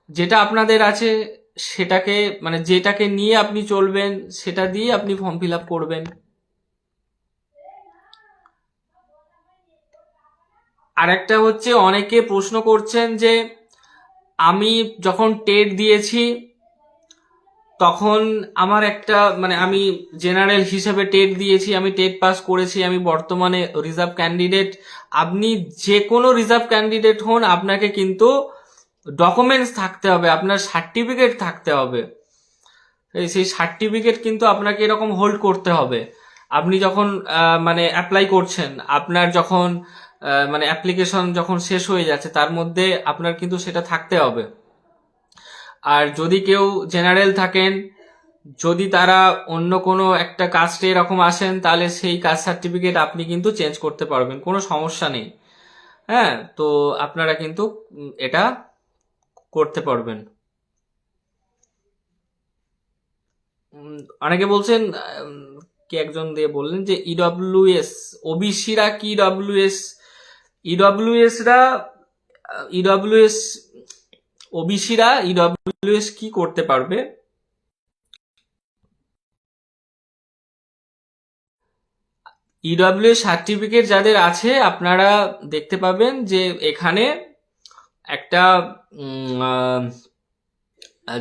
যেটা আপনাদের আছে সেটাকে মানে যেটাকে নিয়ে আপনি চলবেন সেটা দিয়ে আপনি ফর্ম ফিল আপ করবেন। আর একটা হচ্ছে, অনেকে প্রশ্ন করছেন যে আমি যখন টেট দিয়েছি তখন আমার একটা মানে আমি জেনারেল হিসেবে টেট দিয়েছি, আমি টেট পাস করেছি, আমি বর্তমানে রিজার্ভ ক্যান্ডিডেট। আপনি যে কোনো রিজার্ভ ক্যান্ডিডেট হন, আপনাকে কিন্তু ডকুমেন্টস থাকতে হবে, আপনার সার্টিফিকেট থাকতে হবে। সেই সার্টিফিকেট কিন্তু আপনাকে এরকম হোল্ড করতে হবে। আপনি যখন মানে অ্যাপ্লাই করছেন, আপনার যখন মানে অ্যাপ্লিকেশন যখন শেষ হয়ে যাচ্ছে, তার মধ্যে আপনার কিন্তু সেটা থাকতে হবে। আর যদি কেউ জেনারেল থাকেন, যদি তারা অন্য কোনো একটা কাস্টে এরকম আসেন, তাহলে সেই কাস্ট সার্টিফিকেট আপনি কিন্তু চেঞ্জ করতে পারবেন, কোনো সমস্যা নেই। হ্যাঁ, তো আপনারা কিন্তু এটা করতে পারবেন। অনেকে বলছেন, কে একজন দিয়ে বললেন যে ইডব্লিউএস ওবিসিরা কি ইডব্লিউএস, ইডব্লিউএসরা ইডব্লিউএস ওবিসিরা ইডব্লিউএস কি করতে পারবে? ইডব্লিউএস সার্টিফিকেট যাদের আছে, আপনারা দেখতে পাবেন যে এখানে একটা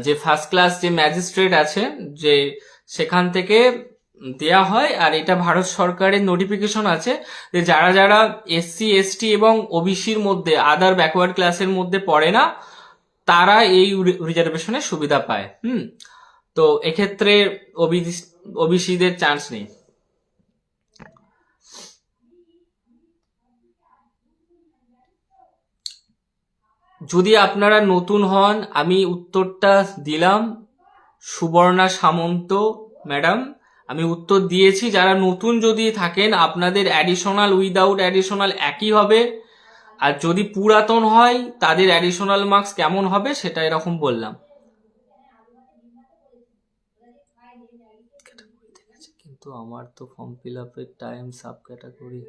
যে ফার্স্ট ক্লাস যে ম্যাজিস্ট্রেট আছে, যে সেখান থেকে দেয়া হয়। আর এটা ভারত সরকারের নোটিফিকেশন আছে যে যারা যারা এসসি এসটি এবং ওবিসির মধ্যে আদার ব্যাকওয়ার্ড ক্লাসের মধ্যে পড়ে না, তারা এই রিজার্ভেশনের সুবিধা পায়। তো এক্ষেত্রে ওবিসিদের চান্স নেই। যদি আপনারা নতুন হন, আমি উত্তরটা দিলাম। সুবর্ণা সামন্ত ম্যাডাম, আমি উত্তর দিয়েছি। যারা নতুন যদি থাকেন, আপনাদের অ্যাডিশনাল উইদাউট অ্যাডিশনাল একই হবে। আর যদি পুরাতন হয়, তাদের অ্যাডিশনাল মার্কস কেমন হবে সেটা এরকম বললাম। কিন্তু আমার তো ফর্ম ফিল আপের টাইম সাব ক্যাটাগরি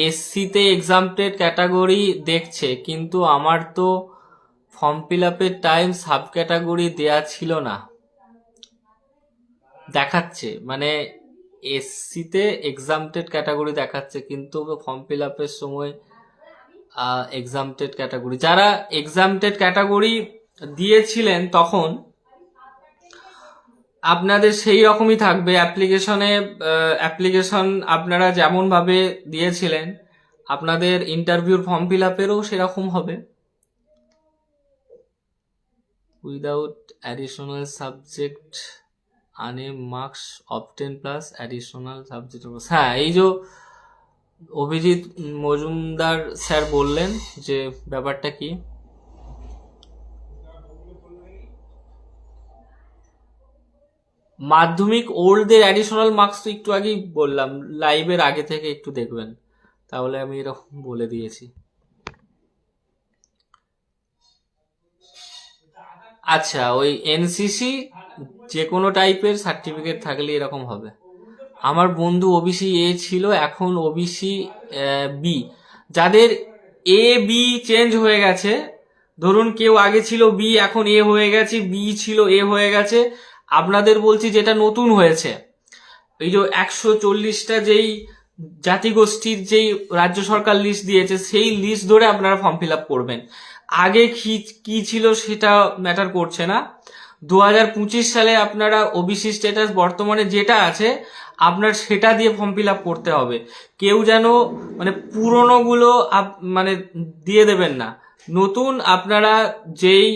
এসসিতে এক্সামটেড ক্যাটাগরি দেখছে, কিন্তু আমার তো ফর্ম ফিল আপের টাইম সাব ক্যাটাগরি দেয়া ছিল না, দেখাচ্ছে মানে এসসিতে এক্সামটেড ক্যাটাগরি দেখাচ্ছে, কিন্তু ফর্ম ফিল আপের সময় এক্সামটেড ক্যাটাগরি, যারা এক্সামটেড ক্যাটাগরি দিয়েছিলেন তখন আপনাদের সেই রকমই থাকবে অ্যাপ্লিকেশনে। অ্যাপ্লিকেশন আপনারা যেমন ভাবে দিয়েছিলেন, আপনাদের ইন্টারভিউর ফর্ম ফিল আপেরও সেরকম হবে। উইদাউট অ্যাডিশনাল সাবজেক্ট আনে marks obtain plus additional subject. হ্যাঁ, এই যে অভিজিৎ মজুমদার স্যার বললেন যে ব্যাপারটা কি, মাধ্যমিক ওল্ডদের অ্যাডিশনাল মার্কস তো একটু আগেই বললাম, লাইভের আগে থেকে একটু দেখবেন, তাহলে আমি এরকম বলে দিয়েছি। আচ্ছা, ওই এনসিসি যে কোনো টাইপের সার্টিফিকেট থাকলে এরকম হবে। আমার বন্ধু ওবিসি এ ছিল, এখন ওবিসি বি। যাদের এ বি চেঞ্জ হয়ে গেছে, ধরুন কেউ আগে ছিল বি, এখন এ হয়ে গেছে, বি ছিল এ হয়ে গেছে, আপনাদের বলছি যেটা নতুন হয়েছে, এই যে 140টা যেই জাতিগোষ্ঠীর যেই রাজ্য সরকার লিস্ট দিয়েছে, সেই লিস্ট ধরে আপনারা ফর্ম ফিল আপ করবেন। আগে কি ছিল সেটা ম্যাটার করছে না। 2025 সালে আপনারা ওবিসি স্ট্যাটাস বর্তমানে যেটা আছে, আপনার সেটা দিয়ে ফর্ম ফিল আপ করতে হবে। কেউ যেন মানে পুরনোগুলো মানে দিয়ে দেবেন না। নতুন আপনারা যেই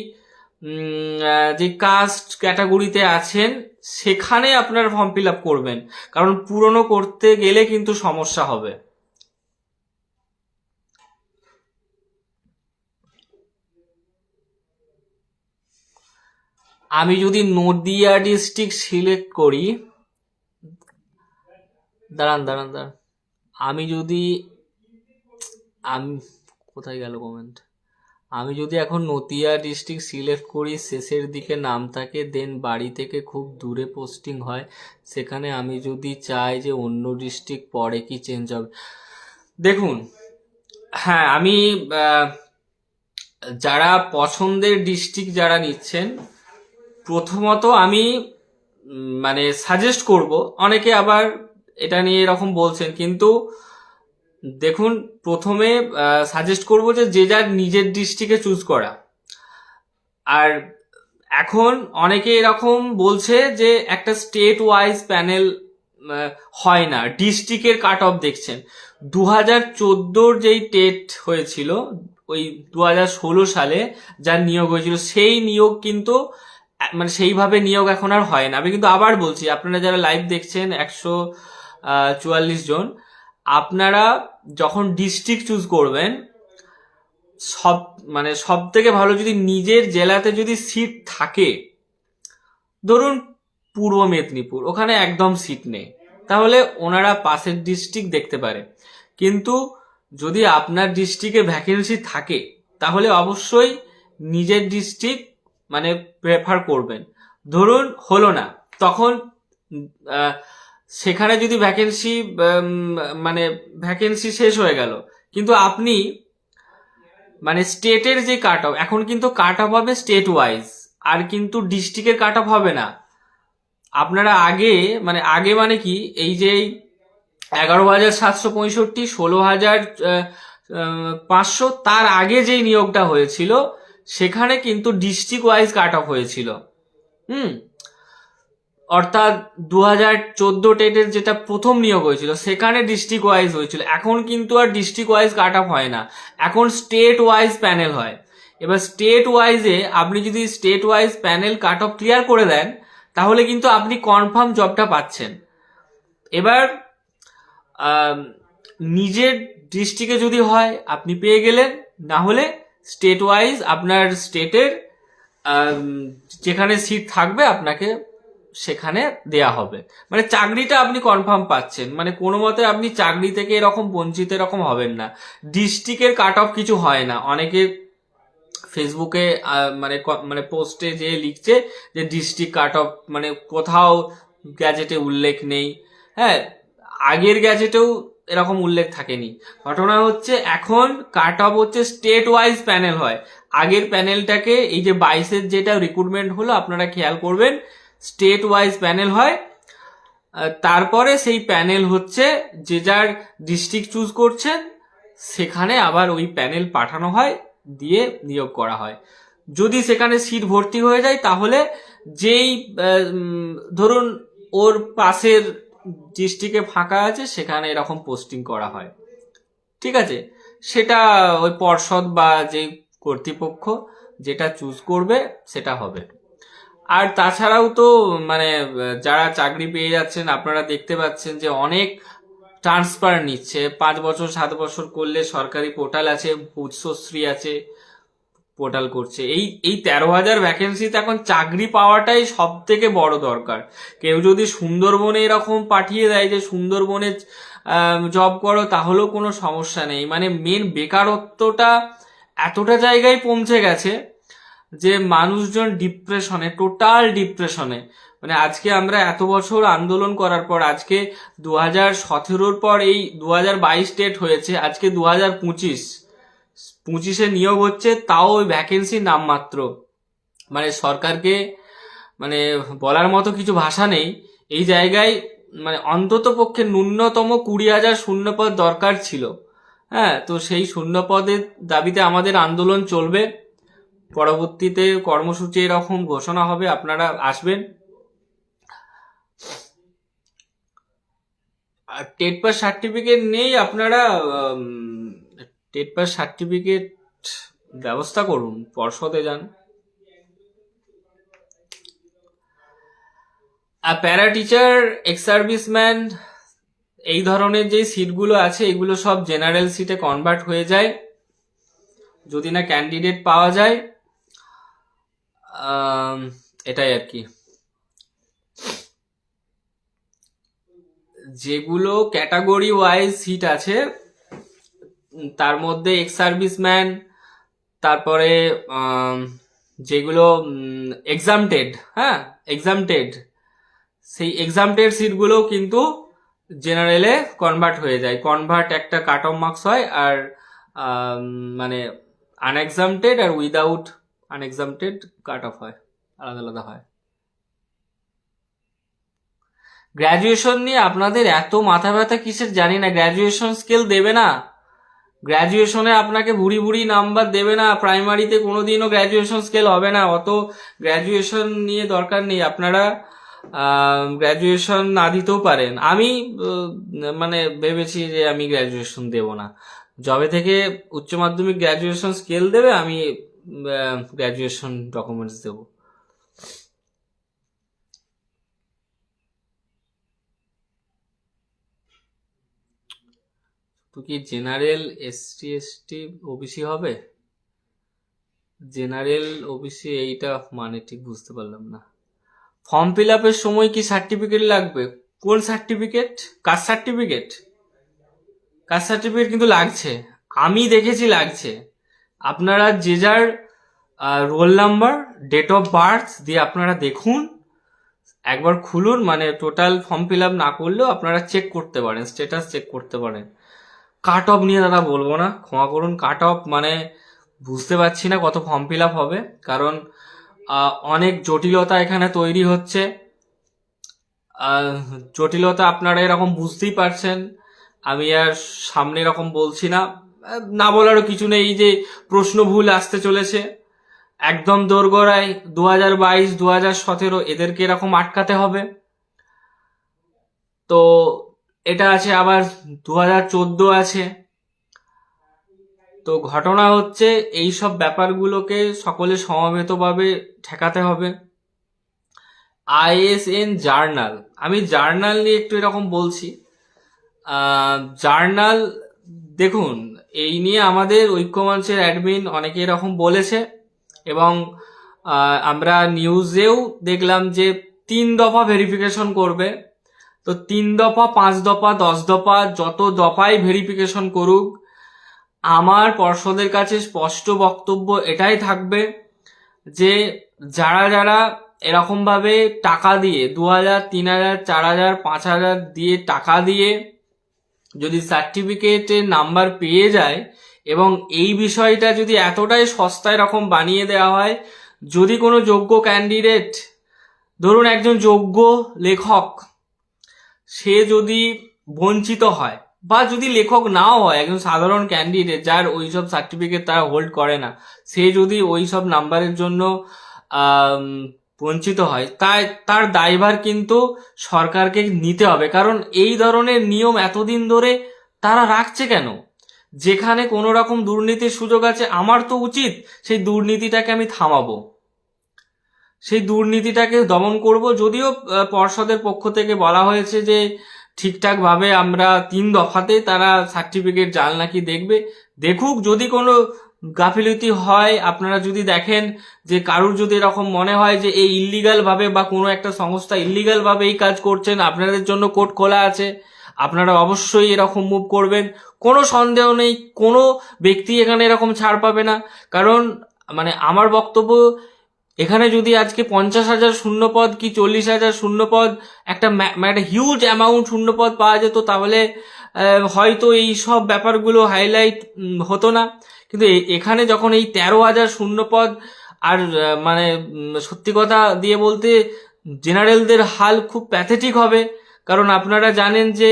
যে কাস্ট ক্যাটাগরিতে আছেন সেখানে আপনারা ফর্ম ফিল আপ করবেন, কারণ পুরনো করতে গেলে কিন্তু সমস্যা হবে। আমি যদি নদিয়া ডিস্ট্রিক্ট সিলেক্ট করি, দাঁড়ান দাঁড়ান দাঁড়ান, আমি যদি আমি কোথায় গেল কমেন্ট, আমি যদি এখন নদিয়া ডিস্ট্রিক্ট সিলেক্ট করি, শেষের দিকে নাম থাকে, দেন বাড়ি থেকে খুব দূরে পোস্টিং হয়, সেখানে আমি যদি চাই যে অন্য ডিস্ট্রিক্ট পরে কি চেঞ্জ হবে? দেখুন, হ্যাঁ, আমি যারা পছন্দের ডিস্ট্রিক্ট যারা নিচ্ছেন, প্রথমত আমি মানে সাজেস্ট করব, অনেকে আবার এটা নিয়ে এরকম বলছেন, কিন্তু দেখুন, প্রথমে সাজেস্ট করব যে যে যার নিজের ডিস্ট্রিক্টে চুজ করা। আর এখন অনেকে এরকম বলছে যে একটা স্টেট ওয়াইজ প্যানেল হয় না, ডিস্ট্রিক্টের কাট অফ দেখছেন। 2014 যেই টেট হয়েছিল, ওই 2016 সালে যার নিয়োগ হয়েছিল, সেই নিয়োগ কিন্তু মানে সেইভাবে নিয়োগ এখন আর হয় না। আমি কিন্তু আবার বলছি, আপনারা যারা লাইভ দেখছেন 144 জন, আপনারা যখন ডিস্ট্রিক্ট চুজ করবেন, সব মানে সব থেকে ভালো যদি নিজের জেলাতে যদি সিট থাকে, ধরুন পূর্ব মেদিনীপুর, ওখানে একদম সিট নেই, তাহলে ওনারা পাশের ডিস্ট্রিক্ট দেখতে পারে। কিন্তু যদি আপনার ডিস্ট্রিক্টে ভ্যাকেন্সি থাকে, তাহলে অবশ্যই নিজের ডিস্ট্রিক্ট মানে প্রেফার করবেন। ধরুন হলো না, তখন আহ, সেখানে যদি ভ্যাকেন্সি মানে ভ্যাকেন্সি শেষ হয়ে গেল, কিন্তু আপনি মানে স্টেটের যে কাট অফ, এখন কিন্তু কাট অফ হবে স্টেট ওয়াইজ, আর কিন্তু ডিস্ট্রিক্টের কাট অফ হবে না। আপনারা আগে মানে কি, এই যে 11,765, 16,500, তার আগে যেই নিয়োগটা হয়েছিল সেখানে কিন্তু ডিস্ট্রিক্ট ওয়াইজ কাট অফ হয়েছিল। হুম, অর্থাৎ 2014 টেটের যেটা প্রথম নিয়োগ হয়েছিল সেখানে ডিস্ট্রিক্ট ওয়াইজ হয়েছিল। এখন কিন্তু আর ডিস্ট্রিক্ট ওয়াইজ কাট অফ হয় না, এখন স্টেট ওয়াইজ প্যানেল হয়। এবার স্টেট ওয়াইজে আপনি যদি state wise panel cut off clear করে দেন, তাহলে কিন্তু আপনি কনফার্ম জবটা পাচ্ছেন। এবার নিজের ডিস্ট্রিক্টে যদি হয় আপনি পেয়ে গেলেন, না হলে স্টেট ওয়াইজ আপনার স্টেটের যেখানে সিট থাকবে আপনাকে সেখানে দেয়া হবে, মানে চাকরিটা আপনি কনফার্ম পাচ্ছেন। মানে কোনো মতে আপনি চাকরি থেকে এরকম বঞ্চিত এরকম হবেন না। ডিস্ট্রিক্টের কাট অফ কিছু হয় না। অনেকে ফেসবুকে মানে পোস্টে যে লিখছে যে ডিস্ট্রিক্ট কাট অফ, মানে কোথাও গ্যাজেটে উল্লেখ নেই। হ্যাঁ, আগের গ্যাজেটেও এরকম উল্লেখ থাকেনি। ঘটনা হচ্ছে এখন কাট অফ হচ্ছে স্টেট ওয়াইজ প্যানেল হয়। আগের প্যানেলটাকে, এই যে 22-এর যেটা রিক্রুটমেন্ট হলো, আপনারা খেয়াল করবেন, স্টেট ওয়াইজ প্যানেল হয়। তারপরে সেই প্যানেল হচ্ছে যে যার ডিস্ট্রিক্ট চুজ করছেন সেখানে আবার ওই প্যানেল পাঠানো হয়, দিয়ে নিয়োগ করা হয়। যদি সেখানে সিট ভর্তি হয়ে যায়, তাহলে যেই ধরুন ওর পাশের ডিস্ট্রিক্টে ফাঁকা আছে সেখানে এরকম পোস্টিং করা হয়। ঠিক আছে, সেটা ওই পর্ষদ বা যে কর্তৃপক্ষ যেটা চুজ করবে সেটা হবে। আর তাছাড়াও তো মানে যারা চাকরি পেয়ে যাচ্ছেন, আপনারা দেখতে পাচ্ছেন যে অনেক ট্রান্সফার নিচ্ছে। 5 বছর 7 বছর করলে সরকারি পোর্টাল আছে, উচ্চশ্রী আছে, পোর্টাল করছে। এই 13,000 ভ্যাকেন্সিতে এখন চাকরি পাওয়াটাই সব থেকে বড় দরকার। কেউ যদি সুন্দরবনে এরকম পাঠিয়ে দেয় যে সুন্দরবনে জব করো, তাহলেও কোনো সমস্যা নেই। মানে মেন বেকারত্বটা এতটা জায়গায় পৌঁছে গেছে যে মানুষজন ডিপ্রেশনে, টোটাল ডিপ্রেশনে। মানে আজকে আমরা এত বছর আন্দোলন করার পর, আজকে 2017-র পর এই 2022 ডেট হয়েছে, আজকে 2025 নিয়োগ হচ্ছে, তাও ওই ভ্যাকেন্সি নামমাত্র। মানে সরকারকে মানে বলার মতো কিছু ভাষা নেই এই জায়গায়। মানে অন্তত পক্ষে ন্যূনতম 20,000 শূন্যপদ দরকার ছিল। হ্যাঁ, তো সেই শূন্যপদের দাবিতে আমাদের আন্দোলন চলবে। পরবর্তীতে কর্মসূচি এরকম ঘোষণা হবে, আপনারা আসবেন। আর টেট পাস সার্টিফিকেট নেই, আপনারা টেট পাস সার্টিফিকেট ব্যবস্থা করুন, পর্ষদে যান। আর প্যারা টিচার, এক্স সার্ভিসম্যান, এই ধরনের যে সিটগুলো আছে এগুলো সব জেনারেল সিটে কনভার্ট হয়ে যায় যদি না ক্যান্ডিডেট পাওয়া যায়। এটাই আর কি। যেগুলো ক্যাটাগরি ওয়াইজ সিট আছে তার মধ্যে এক্স সার্ভিসম্যান, তারপরে যেগুলো এক্সামটেড, হ্যাঁ এক্সামটেড, সেই এক্সামটেড সিটগুলো কিন্তু জেনারেলে কনভার্ট হয়ে যায়। কনভার্ট একটা কাট অফ মার্কস হয়, আর মানে আনএক্সামটেড আর উইদাউট আনএক্সামটেড কাট অফ হয়, আলাদা আলাদা হয়। গ্র্যাজুয়েশন নিয়ে আপনাদের এত মাথা ব্যথা কিসের জানি না। গ্র্যাজুয়েশন স্কেল দেবে না, গ্র্যাজুয়েশনে আপনাকে ভুড়ি ভুড়ি নাম্বার দেবে না, প্রাইমারিতে কোনোদিনও গ্র্যাজুয়েশন স্কেল হবে না। অত গ্র্যাজুয়েশন নিয়ে দরকার নেই, আপনারা গ্র্যাজুয়েশন না দিতেও পারেন। আমি মানে ভেবেছি যে আমি গ্র্যাজুয়েশন দেব না, যবে থেকে উচ্চ মাধ্যমিক গ্র্যাজুয়েশন স্কেল দেবে আমি গ্র্যাজুয়েশন ডকুমেন্টস দেব। তো কি জেনারেল এসটি এসটি ওবিসি হবে? জেনারেল ওবিসি এইটা মানে ঠিক বুঝতে পারলাম না। ফর্ম ফিল আপের সময় কি সার্টিফিকেট লাগবে? কোন certificate? Caste certificate? Caste certificate কিন্তু লাগছে, আমি দেখেছি লাগছে। আপনারা যে যার roll number, date of birth দিয়ে আপনারা দেখুন, একবার খুলুন, মানে টোটাল ফর্ম ফিল আপ না করলেও আপনারা চেক করতে পারেন, স্ট্যাটাস চেক করতে পারেন। কাট অফ নিয়ে দাদা বলবো না, ক্ষমা করুন। কাট অফ মানে বুঝতে পারছি না কত ফর্ম ফিল আপ হবে, কারণ অনেক জটিলতা এখানে তৈরি হচ্ছে। জটিলতা আপনারা এরকম বুঝতেই পারছেন, আমি আর সামনে এরকম বলছি না। না বলারও কিছু নেই, যে প্রশ্ন ভুল আসতে চলেছে একদম দোরগোড়ায়। 2022, 2017 এদেরকে এরকম আটকাতে হবে। তো এটা আছে, আবার 2014 আছে। তো ঘটনা হচ্ছে এই সব ব্যাপারগুলোকে সকলে সমবেতভাবে ঠেকাতে হবে। আইএসএন জার্নাল, আমি জার্নাল নিয়ে একটু এরকম বলছি। জার্নাল দেখুন, এই নিয়ে আমাদের ঐক্যমঞ্চের অ্যাডমিন অনেকে এরকম বলেছে, এবং আমরা নিউজেও দেখলাম যে 3 দফা ভেরিফিকেশন করবে। তো 3 দফা, 5 দফা, 10 দফা, যত দফায় ভেরিফিকেশন করুক, আমার পর্ষদের কাছে স্পষ্ট বক্তব্য এটাই থাকবে যে যারা যারা এরকম ভাবে টাকা দিয়ে 2000, 3000, 4000, 5000 দিয়ে টাকা দিয়ে যদি সার্টিফিকেটের নাম্বার পেয়ে যায়, এবং এই বিষয়টা যদি এতটাই সস্তায় এরকম বানিয়ে দেওয়া হয়, যদি কোনো যোগ্য ক্যান্ডিডেট, ধরুন একজন যোগ্য লেখক, সে যদি বঞ্চিত হয়, বা যদি লেখক নাও হয়, একজন সাধারণ ক্যান্ডিডেট যার ওইসব সার্টিফিকেট তারা হোল্ড করে না, সে যদি ওইসব নাম্বারের জন্য বঞ্চিত হয়, তাই তার দায়ভার কিন্তু সরকারকে নিতে হবে। কারণ এই ধরনের নিয়ম এতদিন ধরে তারা রাখছে কেন? যেখানে কোনো রকম দুর্নীতির সুযোগ আছে, আমার তো উচিত সেই দুর্নীতিটাকে আমি থামাবো, সেই দুর্নীতিটাকে দমন করব। যদিও পর্ষদের পক্ষ থেকে বলা হয়েছে যে ঠিকঠাক ভাবে আমরা 3 দফাতে তারা সার্টিফিকেট জাল নাকি দেখবে। দেখুক, যদি কোনো গাফিলতি হয়, আপনারা যদি দেখেন যে কারুর যদি এরকম মনে হয় যে এই ইল্লিগাল ভাবে বা কোনো একটা সংস্থা ইল্লিগাল ভাবে এই কাজ করছেন, আপনাদের জন্য কোর্ট খোলা আছে, আপনারা অবশ্যই এরকম মুভ করবেন। কোনো সন্দেহ নেই, কোনো ব্যক্তি এখানে এরকম ছাড় পাবে না। কারণ মানে আমার বক্তব্য, এখানে যদি আজকে 50,000 শূন্যপদ কি 40,000 শূন্যপদ, একটা হিউজ অ্যামাউন্ট শূন্যপদ পাওয়া যেত, তাহলে হয়তো এই সব ব্যাপারগুলো হাইলাইট হতো না। কিন্তু এখানে যখন এই 13,000 শূন্যপদ, আর মানে সত্যি কথা দিয়ে বলতে জেনারেলদের হাল খুব প্যাথেটিক হবে। কারণ আপনারা জানেন যে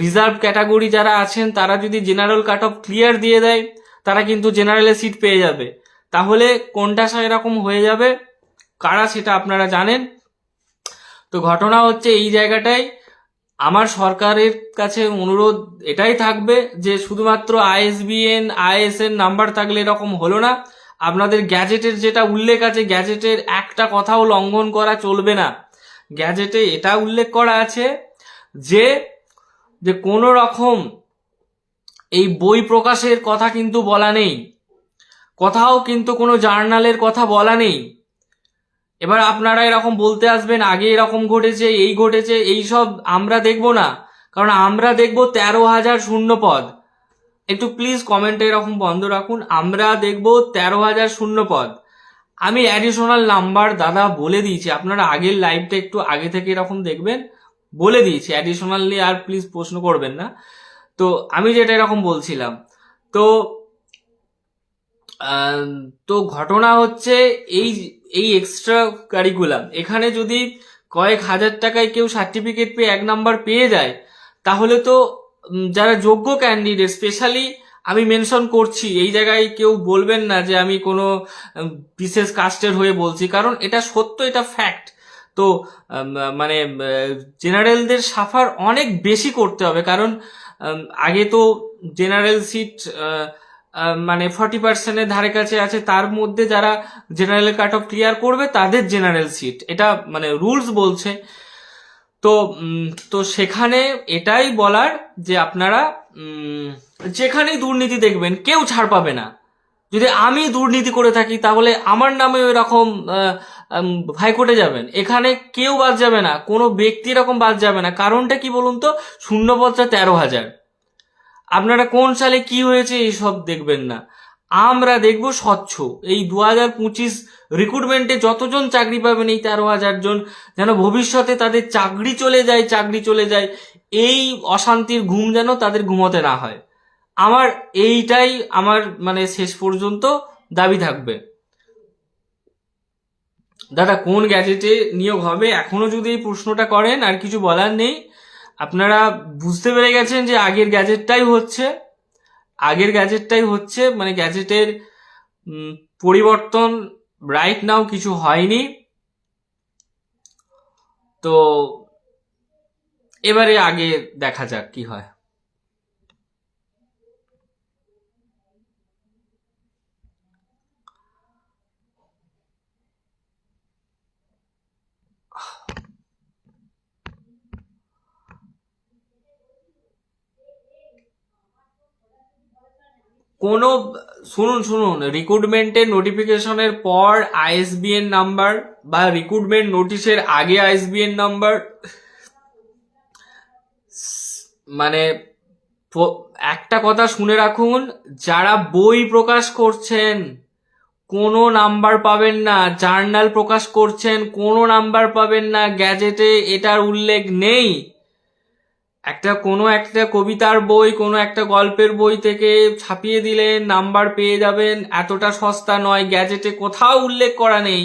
রিজার্ভ ক্যাটাগরি যারা আছেন, তারা যদি জেনারেল কাট অফ ক্লিয়ার দিয়ে দেয়, তারা কিন্তু জেনারেলে সিট পেয়ে যাবে। তাহলে কোনটা এরকম হয়ে যাবে, কারা, সেটা আপনারা জানেন। তো ঘটনা হচ্ছে এই জায়গাটায় আমার সরকারের কাছে অনুরোধ এটাই থাকবে যে শুধুমাত্র আইএসবিএন, আইএসএন নাম্বার থাকলে এরকম হলো না। আপনাদের গ্যাজেটের যেটা উল্লেখ আছে, গ্যাজেটের একটা কথাও লঙ্ঘন করা চলবে না। গ্যাজেটে এটা উল্লেখ করা আছে যে যে কোনো রকম এই বই প্রকাশের কথা কিন্তু বলা নেই, কোথাও কিন্তু কোনো জার্নালের কথা বলা নেই। এবার আপনারা এরকম বলতে আসবেন আগে এরকম ঘটেছে, এই ঘটেছে, এই সব আমরা দেখব না। কারণ আমরা দেখব 13,000 শূন্যপদ। একটু প্লিজ কমেন্টে এরকম বন্ধ রাখুন। আমরা দেখব 13,000 শূন্যপদ। আমি অ্যাডিশনাল নাম্বার দাদা বলে দিয়েছি, আপনারা আগের লাইভটা একটু আগে থেকে এরকম দেখবেন, বলে দিয়েছি। অ্যাডিশনাল নিয়ে আর প্লিজ প্রশ্ন করবেন না। তো আমি যেটা এরকম বলছিলাম, তো আহ, তো ঘটনা হচ্ছে এই এই এক্সট্রা কারিকুলাম এখানে যদি কয়েক হাজার টাকায় কেউ সার্টিফিকেট পেয়ে 1 নাম্বার পেয়ে যায়, তাহলে তো যারা যোগ্য ক্যান্ডিডেট, স্পেশালি আমি মেনশন করছি এই জায়গায়, কেউ বলবেন না যে আমি কোনো বিশেষ কাস্টের হয়ে বলছি, কারণ এটা সত্য, এটা ফ্যাক্ট। তো মানে জেনারেলদের সাফার অনেক বেশি করতে হবে, কারণ আগে তো জেনারেল সিট মানে 40%-এর ধারে কাছে আছে, তার মধ্যে যারা জেনারেল কাট অফ ক্লিয়ার করবে তাদের জেনারেল সিট, এটা মানে রুলস বলছে। তো তো সেখানে এটাই বলার যে আপনারা যেখানেই দুর্নীতি দেখবেন কেউ ছাড় পাবে না। যদি আমি দুর্নীতি করে থাকি তাহলে আমার নামে ওই রকম হাইকোর্টে যাবেন, এখানে কেউ বাদ যাবে না, কোনো ব্যক্তি এরকম বাদ যাবে না। কারণটা কি বলুন তো? শূন্যপদটা 13,000। আপনারা কোন সালে কি হয়েছে এইসব দেখবেন না, আমরা দেখব স্বচ্ছ। এই 2025 রিক্রুটমেন্টে যতজন চাকরি পাবেন, এই 13,000 জন, যেন ভবিষ্যতে তাদের চাকরি চলে যায়, এই অশান্তির ঘুম যেন তাদের ঘুমোতে না হয়। আমার এইটাই আমার মানে শেষ পর্যন্ত দাবি থাকবে। দাদা কোন গ্যাজেটে নিয়োগ হবে এখনো যদি এই প্রশ্নটা করেন, আর কিছু বলার নেই। আপনারা বুঝতে পেরে গেছেন যে আগের গ্যাজেটটাই হচ্ছে, মানে গ্যাজেটের পরিবর্তন রাইট নাও কিছু হয়নি। তো এবারে আগে দেখা যাক কি হয়। কোনো শুনুন, রিক্রুটমেন্টের নোটিফিকেশনের পর আইএসবিএন নাম্বার বা রিক্রুটমেন্ট নোটিশের আগে আইএসবিএন নাম্বার, মানে একটা কথা শুনে রাখুন, যারা বই প্রকাশ করছেন কোনো নাম্বার পাবেন না, জার্নাল প্রকাশ করছেন কোনো নাম্বার পাবেন না, গ্যাজেটে এটার উল্লেখ নেই। কোনো একটা কবিতার বই, কোনো একটা গল্পের বই থেকে ছাপিয়ে দিলেন নাম্বার পেয়ে যাবেন, এতটা সস্তা নয়। গ্যাজেটে কোথাও উল্লেখ করা নেই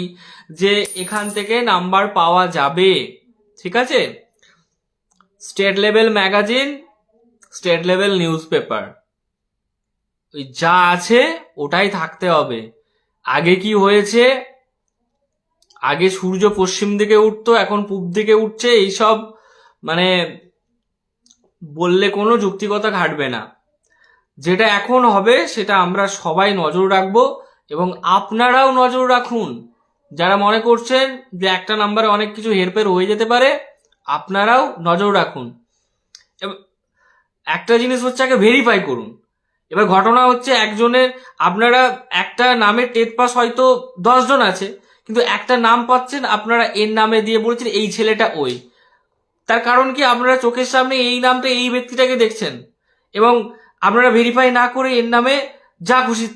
যে এখান থেকে নাম্বার পাওয়া যাবে, ঠিক আছে? State level magazine, state level news paper, ওই যা আছে ওটাই থাকতে হবে। আগে কি হয়েছে, আগে সূর্য পশ্চিম দিকে উঠতো, এখন পূব দিকে উঠছে, এইসব মানে বললে কোনো যুক্তিকতা খাটবে না। যেটা এখন হবে সেটা আমরা সবাই নজর রাখবো, এবং আপনারাও নজর রাখুন। যারা মনে করছেন যে একটা নাম্বারে অনেক কিছু হেরফের হয়ে যেতে পারে, আপনারাও নজর রাখুন। একটা জিনিস হচ্ছে আগে ভেরিফাই করুন। এবার ঘটনা হচ্ছে একজনের, আপনারা একটা নামের টেট পাস হয়তো 10 জন আছে, কিন্তু একটা নাম পাচ্ছেন আপনারা এর নামে দিয়ে বলছেন এই ছেলেটা ওই। তার কারণ কি? আপনারা চোখের সামনে এই নামটা, এই ব্যক্তিটাকে দেখছেন, এবং আপনারা ভেরিফাই না করে এর নামে যা খুশি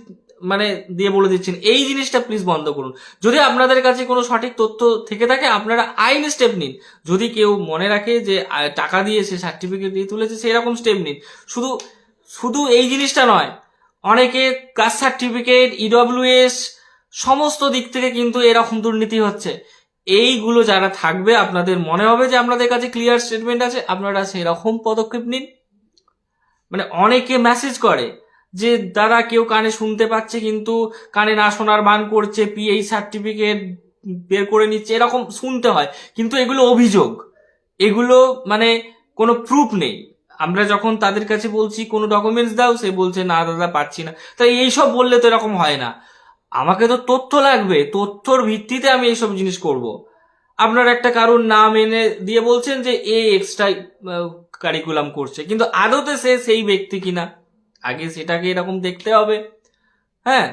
মানে দিয়ে বলে দিচ্ছেন। এই জিনিসটা প্লিজ বন্ধ করুন। যদি আপনাদের কাছে কোনো সঠিক তথ্য থেকে থাকে আপনারা আইন স্টেপ নিন। যদি কেউ মনে রাখে যে টাকা দিয়ে সে সার্টিফিকেট দিয়ে তুলেছে, সেই রকম স্টেপ নিন। শুধু শুধু এই জিনিসটা নয়, অনেকে কাস্ট সার্টিফিকেট, ইডব্লিউএস, সমস্ত দিক থেকে কিন্তু এরকম দুর্নীতি হচ্ছে। এইগুলো যারা থাকবে, আপনাদের মনে হবে যে আপনাদের কাছে ক্লিয়ার স্টেটমেন্ট আছে, আপনারা সেরকম পদক্ষেপ নিন। মানে অনেকে মেসেজ করে যে দাদা কেউ কানে শুনতে পাচ্ছে কিন্তু কানে না শোনার বান করছে, পিএইচ সার্টিফিকেট বের করে নিচ্ছে, এরকম শুনতে হয়। কিন্তু এগুলো অভিযোগ, এগুলো মানে কোনো প্রুফ নেই। আমরা যখন তাদের কাছে বলছি কোনো ডকুমেন্টস দাও, সে বলছে না দাদা পাচ্ছি না। তাই এইসব বললে তো এরকম হয় না, আমাকে তো তথ্য লাগবে, তথ্যর ভিত্তিতে আমি এইসব জিনিস করব। আপনার একটা কারোর নাম এনে দিয়ে বলছেন যে এ এক্সট্রা কারিকুলাম করছে, কিন্তু আদতে সে সেই ব্যক্তি কিনা, আগে সেটাকে এরকম দেখতে হবে। হ্যাঁ,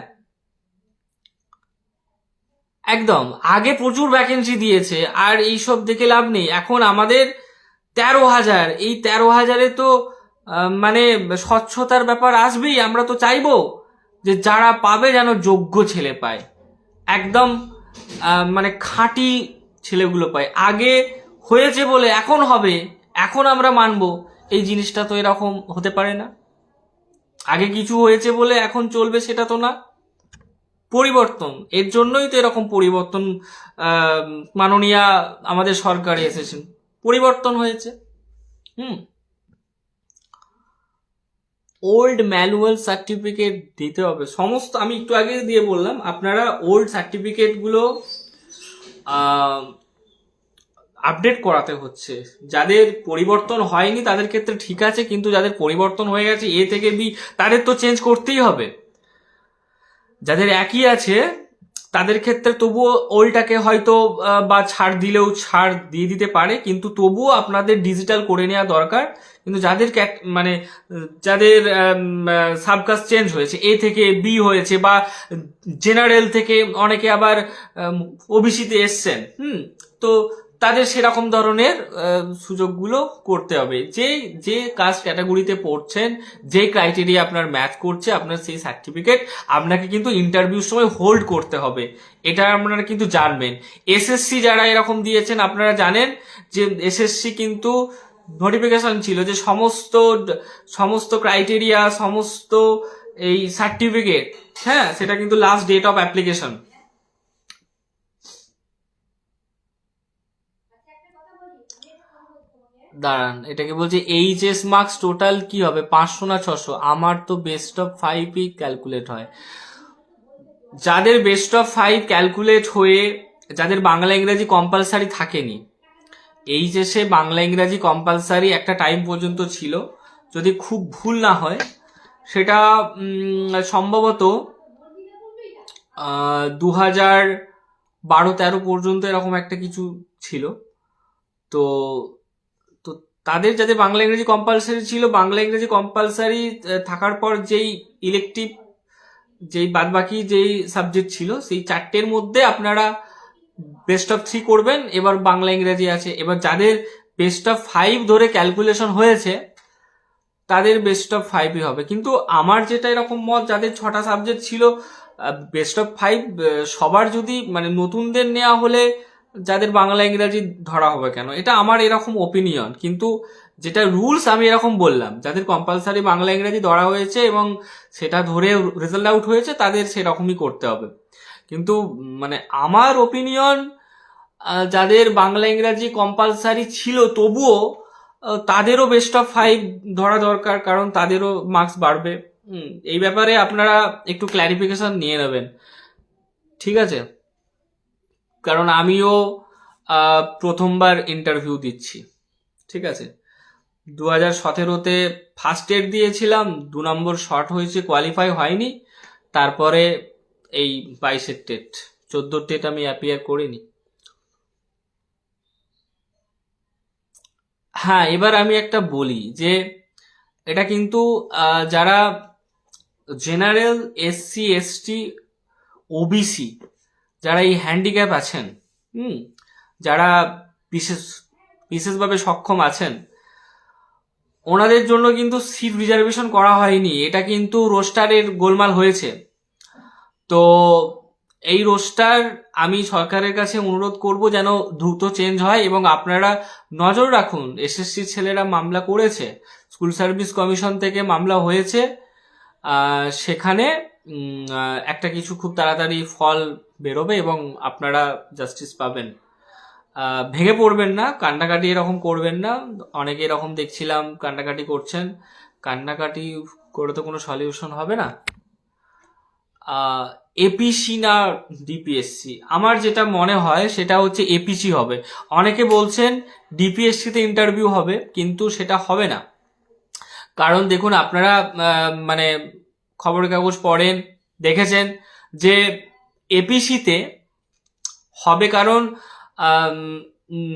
একদম। আগে প্রচুর ভ্যাকেন্সি দিয়েছে, আর এইসব দেখে লাভ নেই। এখন আমাদের 13,000, এই 13,000-এ তো মানে স্বচ্ছতার ব্যাপার আসবেই। আমরা তো চাইবো যে যারা পাবে যেন যোগ্য ছেলে পায়, একদম মানে খাঁটি ছেলেগুলো পায়। আগে হয়েছে বলে এখন হবে, এখন আমরা মানবো, এই জিনিসটা তো এরকম হতে পারে না। আগে কিছু হয়েছে বলে এখন চলবে, সেটা তো না। পরিবর্তন, এর জন্যই তো এরকম পরিবর্তন, মাননীয়া আমাদের সরকারে এসেছেন, পরিবর্তন হয়েছে। ওল্ড ম্যানুয়াল সার্টিফিকেট দিতে হবে সমস্ত, আমি একটু আগে দিয়ে বললাম, আপনারা ওল্ড সার্টিফিকেটগুলো আপডেট করাতে হচ্ছে। যাদের পরিবর্তন হয়নি তাদের ক্ষেত্রে ঠিক আছে, কিন্তু যাদের পরিবর্তন হয়ে গেছে এ থেকে বি, তাদের তো চেঞ্জ করতেই হবে। যাদের একই আছে তাদের ক্ষেত্রে তবুও ওল্ডটাকে হয়তো বা ছাড় দিলেও ছাড় দিয়ে দিতে পারে, কিন্তু তবুও আপনাদের ডিজিটাল করে নেওয়া দরকার। কিন্তু যাদের মানে যাদের সাবকাস্ট চেঞ্জ হয়েছে, এ থেকে বি হয়েছে, বা জেনারেল থেকে অনেকে আবার ওবিসিতে এসছেন, তো তাদের সেরকম ধরনের সুযোগগুলো করতে হবে। যে কাস্ট ক্যাটাগরিতে পড়ছেন, যে ক্রাইটেরিয়া আপনার ম্যাচ করছে, আপনার সেই সার্টিফিকেট আপনাকে কিন্তু ইন্টারভিউর সময় হোল্ড করতে হবে, এটা আপনারা কিন্তু জানবেন। এসএসসি যারা এরকম দিয়েছেন আপনারা জানেন যে এসএসসি কিন্তু নোটিফিকেশন ছিল যে সমস্ত ক্রাইটেরিয়া, সমস্ত এই সার্টিফিকেট, হ্যাঁ, সেটা কিন্তু লাস্ট ডেট অফ অ্যাপ্লিকেশন। দাঁড়ান, এটাকে বলছে এইচএস মার্কস টোটাল কি হবে, 500 না 600? আমার তো বেস্ট অফ 5ই ক্যালকুলেট হয়। যাদের বেস্ট অফ 5 ক্যালকুলেট হয়ে, যাদের বাংলা ইংরেজি কম্পালসারি থাকেনি, এইচএসে বাংলা ইংরাজি কম্পালসারি একটা টাইম পর্যন্ত ছিল, যদি খুব ভুল না হয় সেটা সম্ভবত 2012-13 পর্যন্ত এরকম একটা কিছু ছিল। তো তো তাদের যাদের বাংলা ইংরেজি কম্পালসারি ছিল, বাংলা ইংরেজি কম্পালসারি থাকার পর যেই ইলেকটিভ, যেই বাদবাকি যেই সাবজেক্ট ছিল, সেই 4টের মধ্যে আপনারা বেস্ট অফ 3 করবেন। এবার বাংলা ইংরেজি আছে, এবার যাদের বেস্ট অফ 5 ধরে ক্যালকুলেশন হয়েছে তাদের বেস্ট অফ 5ই হবে। কিন্তু আমার যেটা এরকম মত, যাদের 6টা সাবজেক্ট ছিল, বেস্ট অফ 5 সবার যদি মানে নতুনদের নেওয়া হলে যাদের বাংলা ইংরাজি ধরা হবে কেন, এটা আমার এরকম ওপিনিয়ন। কিন্তু যেটা রুলস আমি এরকম বললাম, যাদের কম্পালসারি বাংলা ইংরাজি ধরা হয়েছে এবং সেটা ধরে রেজাল্ট আউট হয়েছে তাদের সেরকমই করতে হবে। কিন্তু মানে আমার ওপিনিয়ন, যাদের বাংলা ইংরাজি কম্পালসারি ছিল তবুও তাদেরও বেস্ট অফ 5 ধরা দরকার, কারণ তাদেরও মার্কস বাড়বে। এই ব্যাপারে আপনারা একটু ক্ল্যারিফিকেশন নিয়ে নেবেন, ঠিক আছে? কারণ আমিও প্রথমবার ইন্টারভিউ দিচ্ছি, ঠিক আছে? 2017-তে ফার্স্ট টেট দিয়েছিলাম, 2 নম্বর শর্ট হয়েছে, কোয়ালিফাই হয়নি। তারপরে এই 22-এর টেট, 14 টেট আমি অ্যাপিয়ার করিনি। হ্যাঁ, এবার আমি একটা বলি যে এটা কিন্তু যারা জেনারেল, এসসি, এসটি, ওবিসি, যারা এই হ্যান্ডিক্যাপ আছেন, যারা বিশেষভাবে সক্ষম আছেন, ওনাদের জন্য কিন্তু সিট রিজার্ভেশন করা হয়নি, এটা কিন্তু রোস্টারের গোলমাল হয়েছে। তো এই রোস্টার আমি সরকারের কাছে অনুরোধ করব যেন দ্রুত চেঞ্জ হয়, এবং আপনারা নজর রাখুন। এসএসসি ছেলেরা মামলা করেছে, স্কুল সার্ভিস কমিশন থেকে মামলা হয়েছে, সেখানে একটা কিছু খুব তাড়াতাড়ি ফল বেরোবে এবং আপনারা জাস্টিস পাবেন। ভেঙে পড়বেন না, কান্নাকাটি এরকম করবেন না। অনেকে এরকম দেখছিলাম কান্নাকাটি করছেন, কান্নাকাটি করে তো কোনো সলিউশন হবে না। এপিসি না ডিপিএসসি, আমার যেটা মনে হয় সেটা হচ্ছে এপিসি হবে। অনেকে বলছেন ডিপিএসসিতে ইন্টারভিউ হবে, কিন্তু সেটা হবে না। কারণ দেখুন, আপনারা মানে খবরের কাগজ পড়েন, দেখেছেন যে এপিসিতে হবে, কারণ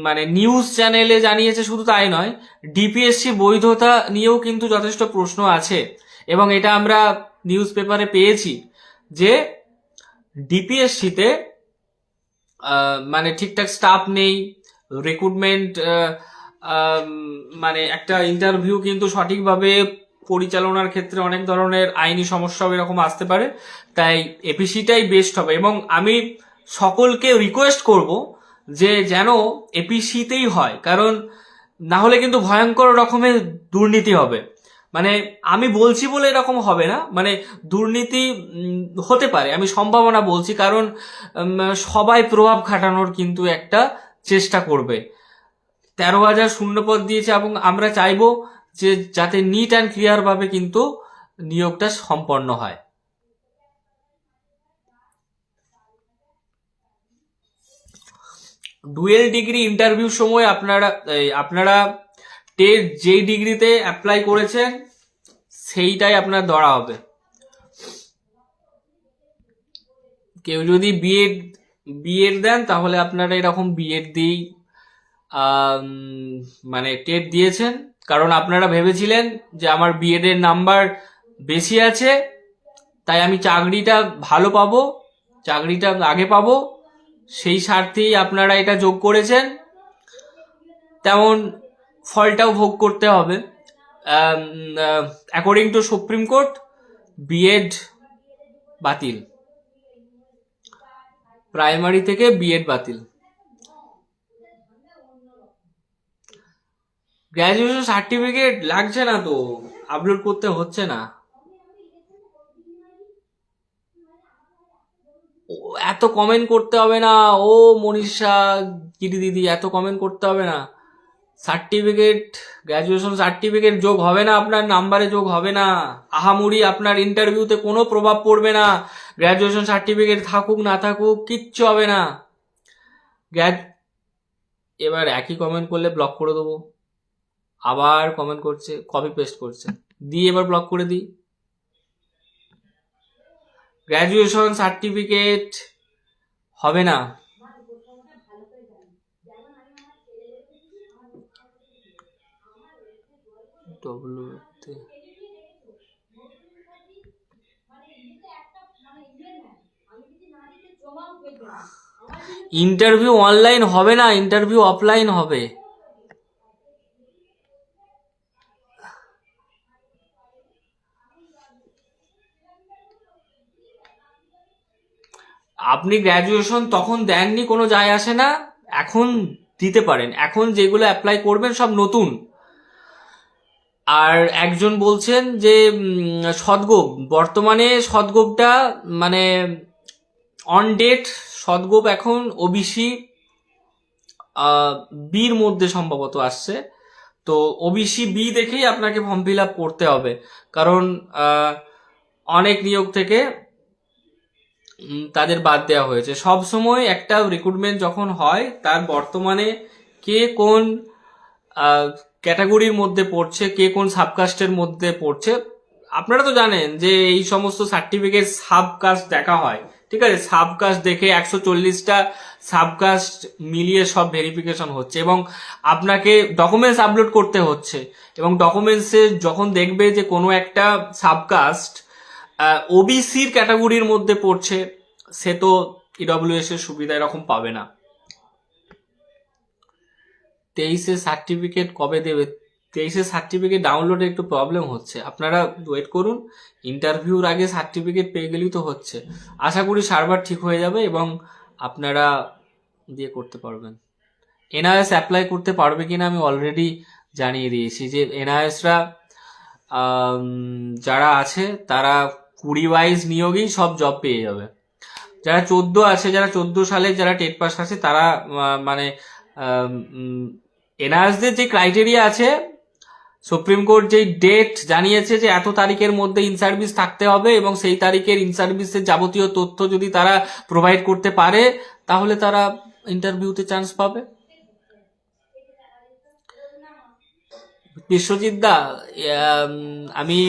মানে নিউজ চ্যানেলে জানিয়েছে। শুধু তাই নয়, ডিপিএসসি বৈধতা নিয়েও কিন্তু যথেষ্ট প্রশ্ন আছে, এবং এটা আমরা নিউজ পেপারে পেয়েছি যে ডিপিএসসিতে মানে ঠিকঠাক স্টাফ নেই, রিক্রুটমেন্ট মানে একটা ইন্টারভিউ কিন্তু সঠিকভাবে পরিচালনার ক্ষেত্রে অনেক ধরনের আইনি সমস্যাও এরকম আসতে পারে। তাই এপিসিটাই বেস্ট হবে, এবং আমি সকলকে রিকোয়েস্ট করব যে যেন এপিসিতেই হয়, কারণ না হলে কিন্তু ভয়ঙ্কর রকমের দুর্নীতি হবে। মানে আমি বলছি বলে এরকম হবে না, মানে দুর্নীতি হতে পারে, আমি সম্ভাবনা বলছি, কারণ সবাই প্রভাব খাটানোর কিন্তু একটা চেষ্টা করবে। 13,000 শূন্যপদ দিয়েছে এবং আমরা চাইবো যে যাতে নিট অ্যান্ড ক্লিয়ার ভাবে কিন্তু নিয়োগটা সম্পন্ন হয়। ডুয়েল ডিগ্রি ইন্টারভিউ সময় আপনারা যেই ডিগ্রিতে অ্যাপ্লাই করেছেন সেইটাই আপনার ধরা হবে। কেউ যদি বিএড দেন তাহলে আপনারা এরকম বিএড দিয়েই মানে টেট দিয়েছেন, কারণ আপনারা ভেবেছিলেন যে আমার বিএড এর নাম্বার বেশি আছে তাই আমি চাকরিটা ভালো পাবো, চাকরিটা আগে পাবো, সেই স্বার্থেই আপনারা এটা যোগ করেছেন, তেমন ফলটাও ভোগ করতে হবে। According to supreme court BEd বাতিল, প্রাইমারি থেকে বিএড বাতিল। গ্র্যাজুয়েশন সার্টিফিকেট লাগছে না তো, আপলোড করতে হচ্ছে না। এত কমেন্ট করতে হবে না ও মনীষা গিরি দিদি, এত কমেন্ট করতে হবে না। সার্টিফিকেট, গ্র্যাজুয়েশন সার্টিফিকেট যোগ হবে না, আপনার নাম্বারে যোগ হবে না, আহামরি আপনার ইন্টারভিউতে কোনো প্রভাব পড়বে না। গ্র্যাজুয়েশন সার্টিফিকেট থাকুক না থাকুক কিচ্ছু হবে না। এবার একই কমেন্ট করলে ব্লক করে দেবো, আবার কমেন্ট করছে, কপি পেস্ট করছে, দিয়ে এবার ব্লক করে দিই। গ্র্যাজুয়েশন সার্টিফিকেট হবে না। ইন্টারভিউ অনলাইন হবে না, ইন্টারভিউ অফলাইন হবে। আপনি গ্র্যাজুয়েশন তখন দেননি, কোনো যায় আসে না, এখন দিতে পারেন। এখন যেগুলো অ্যাপ্লাই করবেন সব নতুন। আর একজন বলছেন যে সদগোপ, বর্তমানে সদগোপটা মানে অন ডেট সদগোপ এখন ওবিসি বির মধ্যে সম্ভবত আসছে, তো ওবিসি বি দেখেই আপনাকে ফর্ম ফিল আপ করতে হবে, কারণ অনেক নিয়োগ থেকে তাদের বাদ দেওয়া হয়েছে। সব সময় একটা রিক্রুটমেন্ট যখন হয় তার বর্তমানে কে কোন ক্যাটাগরির মধ্যে পড়ছে, কে কোন সাবকাস্টের মধ্যে পড়ছে, আপনারা তো জানেন যে এই সমস্ত সার্টিফিকেট সাবকাস্ট দেখা হয়, ঠিক আছে, সাবকাস্ট দেখে 140টা সাবকাস্ট মিলিয়ে সব ভেরিফিকেশন হচ্ছে এবং আপনাকে ডকুমেন্টস আপলোড করতে হচ্ছে, এবং ডকুমেন্টসে যখন দেখবে যে কোনো একটা সাবকাস্ট ওবিসির ক্যাটাগরির মধ্যে পড়ছে, সে তো ইডব্লিউএস এর সুবিধা এরকম পাবে না। 23-এ সার্টিফিকেট কবে দেবে? 23-এ সার্টিফিকেট ডাউনলোডে একটু প্রবলেম হচ্ছে, আপনারা ওয়েট করুন, ইন্টারভিউর আগে সার্টিফিকেট পেয়ে গেলেই তো হচ্ছে। আশা করি সার্ভার ঠিক হয়ে যাবে এবং আপনারা দিয়ে করতে পারবেন। এনআইএস অ্যাপ্লাই করতে পারবে কিনা আমি অলরেডি জানিয়ে দিয়েছি যে এনআইএসরা যারা আছে তারা 20 ওয়াইজ নিয়োগেই সব জব পেয়ে যাবে। যারা 14 আছে, যারা 14 সালে যারা টেট পাস আছে তারা মানে এনআরএসদের যে ক্রাইটেরিয়া আছে, সুপ্রিম কোর্ট যেই ডেট জানিয়েছে যে এত তারিখের মধ্যে ইন সার্ভিস থাকতে হবে এবং সেই তারিখের ইন সার্ভিসের যাবতীয় তথ্য যদি তারা প্রোভাইড করতে পারে তাহলে তারা ইন্টারভিউতে চান্স পাবে। বিশ্বজিৎ দা, আমি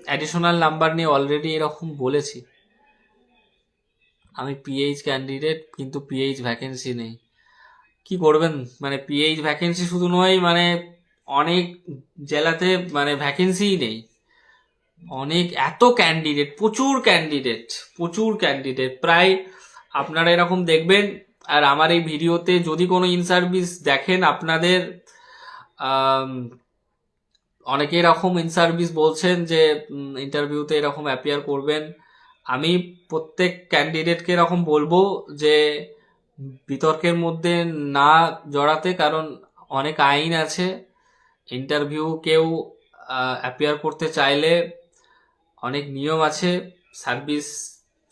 অ্যাডিশনাল নাম্বার নিয়ে অলরেডি এরকম বলেছি, আমি পিএইচ ক্যান্ডিডেট, কিন্তু পিএইচ ভ্যাকেন্সি নেই। কি করবেন, মানে পিএইচ ভ্যাকেন্সি শুধু নয়, মানে অনেক জেলাতে মানে ভ্যাকেন্সিই নেই, অনেক এত ক্যান্ডিডেট, প্রচুর ক্যান্ডিডেট প্রায় আপনারা এরকম দেখবেন। আর আমার এই ভিডিওতে যদি কোনো ইন সার্ভিস দেখেন, আপনাদের অনেকে এরকম ইন সার্ভিস বলছেন যে ইন্টারভিউতে এরকম অ্যাপিয়ার করবেন, আমি প্রত্যেক ক্যান্ডিডেটকে এরকম বলবো যে বিতর্কের মধ্যে না জড়াতে, কারণ অনেক আইন আছে, ইন্টারভিউ কেউ অ্যাপিয়ার করতে চাইলে অনেক নিয়ম আছে, সার্ভিস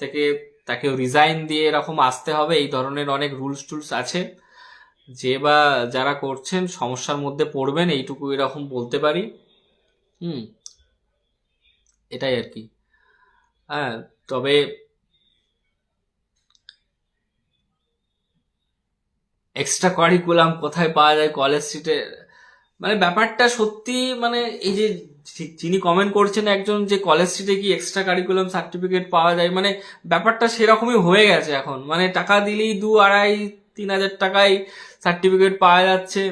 থেকে তাকে রিজাইন দিয়ে এরকম আসতে হবে, এই ধরনের অনেক রুলস টুলস আছে। যে বা যারা করছেন সমস্যার মধ্যে পড়বেন এইটুকু এরকম বলতে পারি। হুম, এটাই আর কি। হ্যাঁ, তবে এক্সট্রা কারিকুলাম কোথায় পাওয়া যায় কলেজ স্ট্রিটে, মানে ব্যাপারটা সত্যি, মানে এই যে যিনি কমেন্ট করছেন একজন, যে কলেজ স্ট্রিটে কি এক্সট্রা কারিকুলাম সার্টিফিকেট পাওয়া যায়, মানে ব্যাপারটা সেরকমই হয়ে গেছে এখন, মানে টাকা দিলেই 2, 2.5, 3 হাজার টাকায় সার্টিফিকেট পাওয়া যাচ্ছে।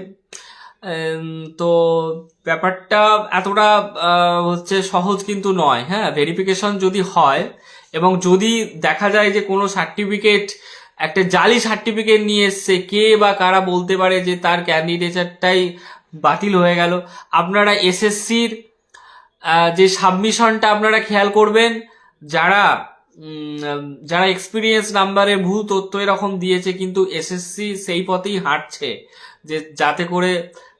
তো ব্যাপারটা এতটা হচ্ছে সহজ কিন্তু নয়। হ্যাঁ, ভেরিফিকেশন যদি হয় এবং যদি দেখা যায় যে কোনো সার্টিফিকেট একটা জালি সার্টিফিকেট নিয়ে এসছে, কে বা কারা বলতে পারে যে তার ক্যান্ডিডেচারটাই বাতিল হয়ে গেল। আপনারা এসএসসির যে সাবমিশনটা আপনারা খেয়াল করবেন, যারা যারা এক্সপিরিয়েন্স নাম্বারে ভুল তথ্য এরকম দিয়েছে, কিন্তু এসএসসি সেই পথেই হাঁটছে যে যাতে করে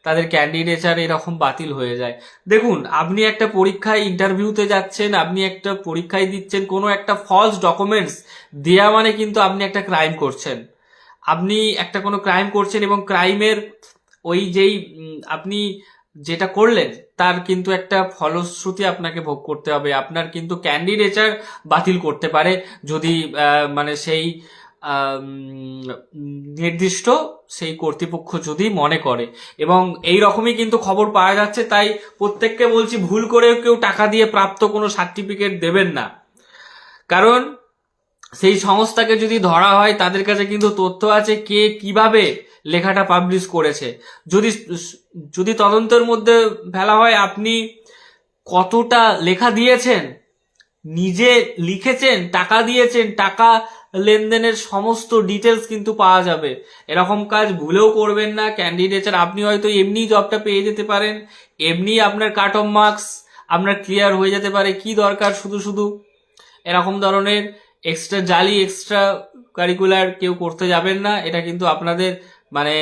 তাদের ক্যান্ডিডেচার এরকম বাতিল হয়ে যায়। দেখুন, আপনি একটা পরীক্ষায় ইন্টারভিউতে যাচ্ছেন, আপনি একটা পরীক্ষায় দিচ্ছেন, কোনো একটা ফলস ডকুমেন্টস দেয়া মানে কিন্তু আপনি একটা ক্রাইম করছেন। আপনি একটা কোনো ক্রাইম করছেন এবং ক্রাইমের ওই যেই আপনি যেটা করলেন তার কিন্তু একটা ফলশ্রুতি আপনাকে ভোগ করতে হবে। আপনার কিন্তু ক্যান্ডিডেচার বাতিল করতে পারে যদি মানে সেই নির্দিষ্ট সেই কর্তৃপক্ষ যদি মনে করে। এবং এই রকমই কিন্তু খবর পাওয়া যাচ্ছে। তাই প্রত্যেককে বলছি, ভুল করেও কেউ টাকা দিয়ে প্রাপ্ত কোনো সার্টিফিকেট দেবেন না, কারণ সেই সংস্থাকে যদি ধরা হয় তাদের কাছে কিন্তু তথ্য আছে কে কিভাবে লেখাটা পাবলিশ করেছে। যদি যদি তদন্তের মধ্যে ফেলা হয় আপনি কতটা লেখা দিয়েছেন, নিজে লিখেছেন, টাকা দিয়েছেন, টাকা লেনদেনের সমস্ত ডিটেলস কিন্তু পাওয়া যাবে। এরকম কাজ ভুলেও করবেন না। ক্যান্ডিডেচার আপনি হয়তো এমনি জবটা পেয়ে যেতে পারেন, এমনি আপনার কাট অফ মার্কস আপনার ক্লিয়ার হয়ে যেতে পারে, কি দরকার শুধু শুধু এরকম ধরনের এক্সট্রা জালি এক্সট্রা কারিকুলার কেউ করতে যাবেন না। এটা কিন্তু আপনাদের মানে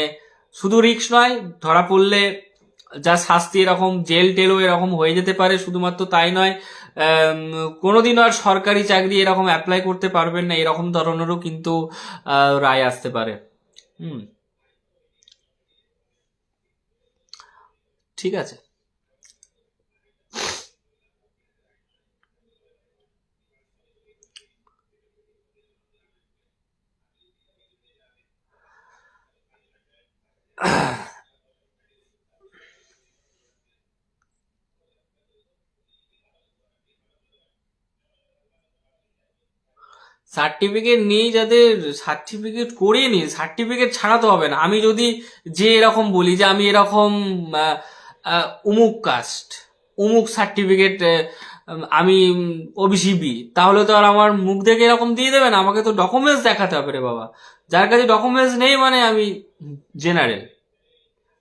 শুধু রিস্ক নয়, ধরা পড়লে যা শাস্তি এরকম জেল টেলও এরকম হয়ে যেতে পারে। শুধুমাত্র তাই নয়, কোনোদিনও আর সরকারি চাকরি এরকম অ্যাপ্লাই করতে পারবেন না, এরকম ধরনেরও কিন্তু রায় আসতে পারে। হুম, ঠিক আছে। সার্টিফিকেট নেই যাদের, সার্টিফিকেট করিয়ে নি, সার্টিফিকেট ছাড়াতে হবে না। আমি যদি যে এরকম বলি যে আমি এরকম উমুক কাস্ট, উমুক সার্টিফিকেট আমি ওবিসি বি, তাহলে তো আর আমার মুখ দেখে এরকম দিয়ে দেবে না, আমাকে তো ডকুমেন্টস দেখাতে হবে রে বাবা। যার কাছে ডকুমেন্টস নেই মানে আমি জেনারেল,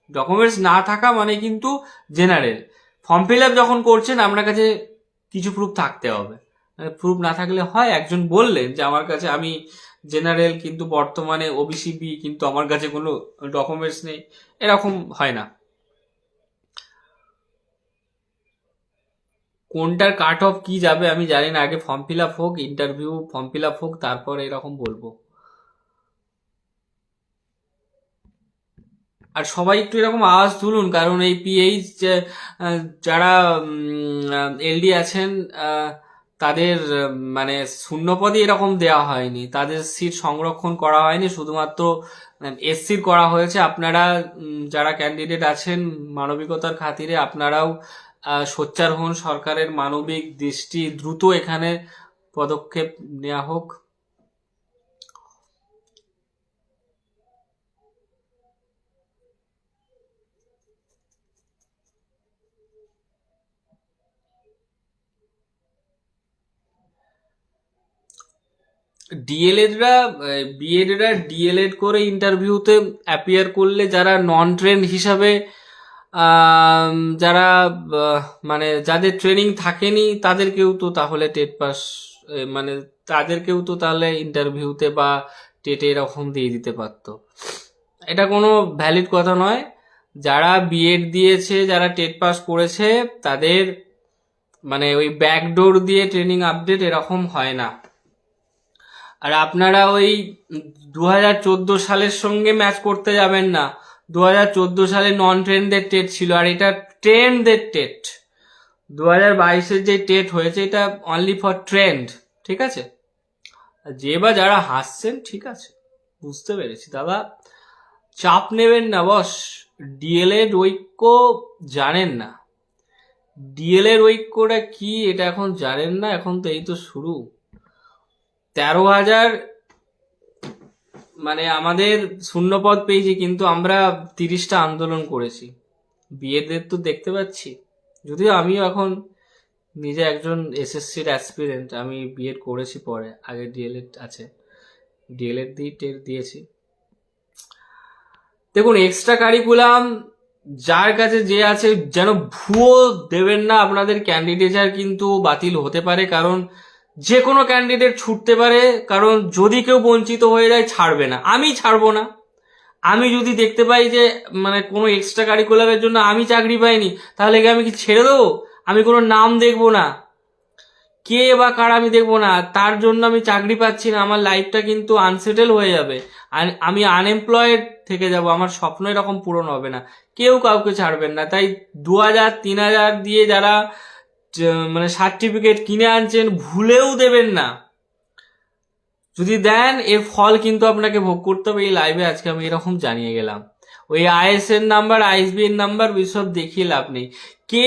ডকুমেন্টস না থাকা মানে কিন্তু জেনারেল। ফর্ম ফিল আপ যখন করছেন আপনার কাছে কিছু প্রুফ থাকতে হবে, প্রুফ না থাকলে হয় একজন বললেন যে আমার কাছে আমি জেনারেল কিন্তু বর্তমানে ওবিসি বি, কিন্তু আমার কাছে কোনো ডকুমেন্টস নেই, এরকম হয় না। কোনটার কাট অফ কি যাবে আমি জানি না, আগে ফর্ম ফিল আপ হোক, ইন্টারভিউ ফর্ম ফিল আপ হোক, তারপর এরকম বলবো। আর সবাই একটু এরকম আওয়াজ তুলুন, কারণ এই পিএইচ যারা এলডি আছেন তাদের মানে শূন্যপদই এরকম দেওয়া হয়নি, তাদের সিট সংরক্ষণ করা হয়নি, শুধুমাত্র এসসির করা হয়েছে। আপনারা যারা ক্যান্ডিডেট আছেন মানবিকতার খাতিরে আপনারাও সোচ্চার হন, সরকারের মানবিক দৃষ্টি দ্রুত এখানে পদক্ষেপ নেওয়া হোক। ডিএলএডরা, বিএডরা ডিএলএড করে ইন্টারভিউতে অ্যাপিয়ার করলে যারা নন ট্রেন হিসাবে যারা মানে যাদের ট্রেনিং থাকেনি তাদেরকেও তো তাহলে টেট পাস, মানে তাদেরকেও তো তাহলে ইন্টারভিউতে বা টেটে এরকম দিয়ে দিতে পারতো। এটা কোনো ভ্যালিড কথা নয়। যারা বিএড দিয়েছে, যারা টেট পাস করেছে, তাদের মানে ওই ব্যাকডোর দিয়ে ট্রেনিং আপডেট এরকম হয় না। আর আপনারা ওই 2014 সালের সঙ্গে ম্যাচ করতে যাবেন না। 2014 সালে নন ট্রেনদের টেট ছিল, আর এটা ট্রেনদের টেট। 2022-এর যে টেট হয়েছে এটা অনলি ফর ট্রেন্ড, ঠিক আছে? যে বা যারা হাসছেন, ঠিক আছে, বুঝতে পেরেছি দাদা, চাপ নেবেন না বস। ডিএলএড ঐক্য জানেন না, ডিএলএড ঐক্যটা কি এটা এখন জানেন না, এখন তো এই তো শুরু। 13,000 মানে আমাদের শূন্যপদ পেয়েছি, কিন্তু আমরা 30টা আন্দোলন করেছি। বিএডদের তো দেখতে পাচ্ছি, যদিও আমিও এখন নিজে একজন এসএসসির অ্যাসপিরেন্ট, আমি বিএড করেছি পরে, আগে ডিএলএড আছে, ডিএলএড দিয়ে টেট দিয়েছি। দেখুন, এক্সট্রা কারিকুলাম যার কাছে যে আছে, যেন ভুয়ো দেবেন না। আপনাদের ক্যান্ডিডেচার কিন্তু বাতিল হতে পারে, কারণ যে কোনো ক্যান্ডিডেট ছুটতে পারে, কারণ যদি কেউ বঞ্চিত হয়ে যায় ছাড়বে না, আমি ছাড়বো না। আমি যদি দেখতে পাই যে মানে কোনো এক্সট্রা কারিকুলামের জন্য আমি চাকরি পাইনি, তাহলে কি আমি কি ছেড়ে দেবো? আমি কোনো নাম দেখবো না, কে বা কার আমি দেখবো না, তার জন্য আমি চাকরি পাচ্ছি না, আমার লাইফটা কিন্তু আনসেটেল হয়ে যাবে, আমি আনএমপ্লয়েড থেকে যাব, আমার স্বপ্ন এরকম পূরণ হবে না। কেউ কাউকে ছাড়বেন না। তাই 2,000 3,000 দিয়ে যারা মানে সার্টিফিকেট কিনে আনছেন, ভুলেও দেবেন না। যদি দেন, এর ফল কিন্তু আপনাকে ভোগ করতে হবে। এই লাইভে আজকে আমি এরকম জানিয়ে গেলাম। ওই আইএসএন নাম্বার, আইএসবিএন নাম্বার সব দেখিয়ে লাভ নেই। কে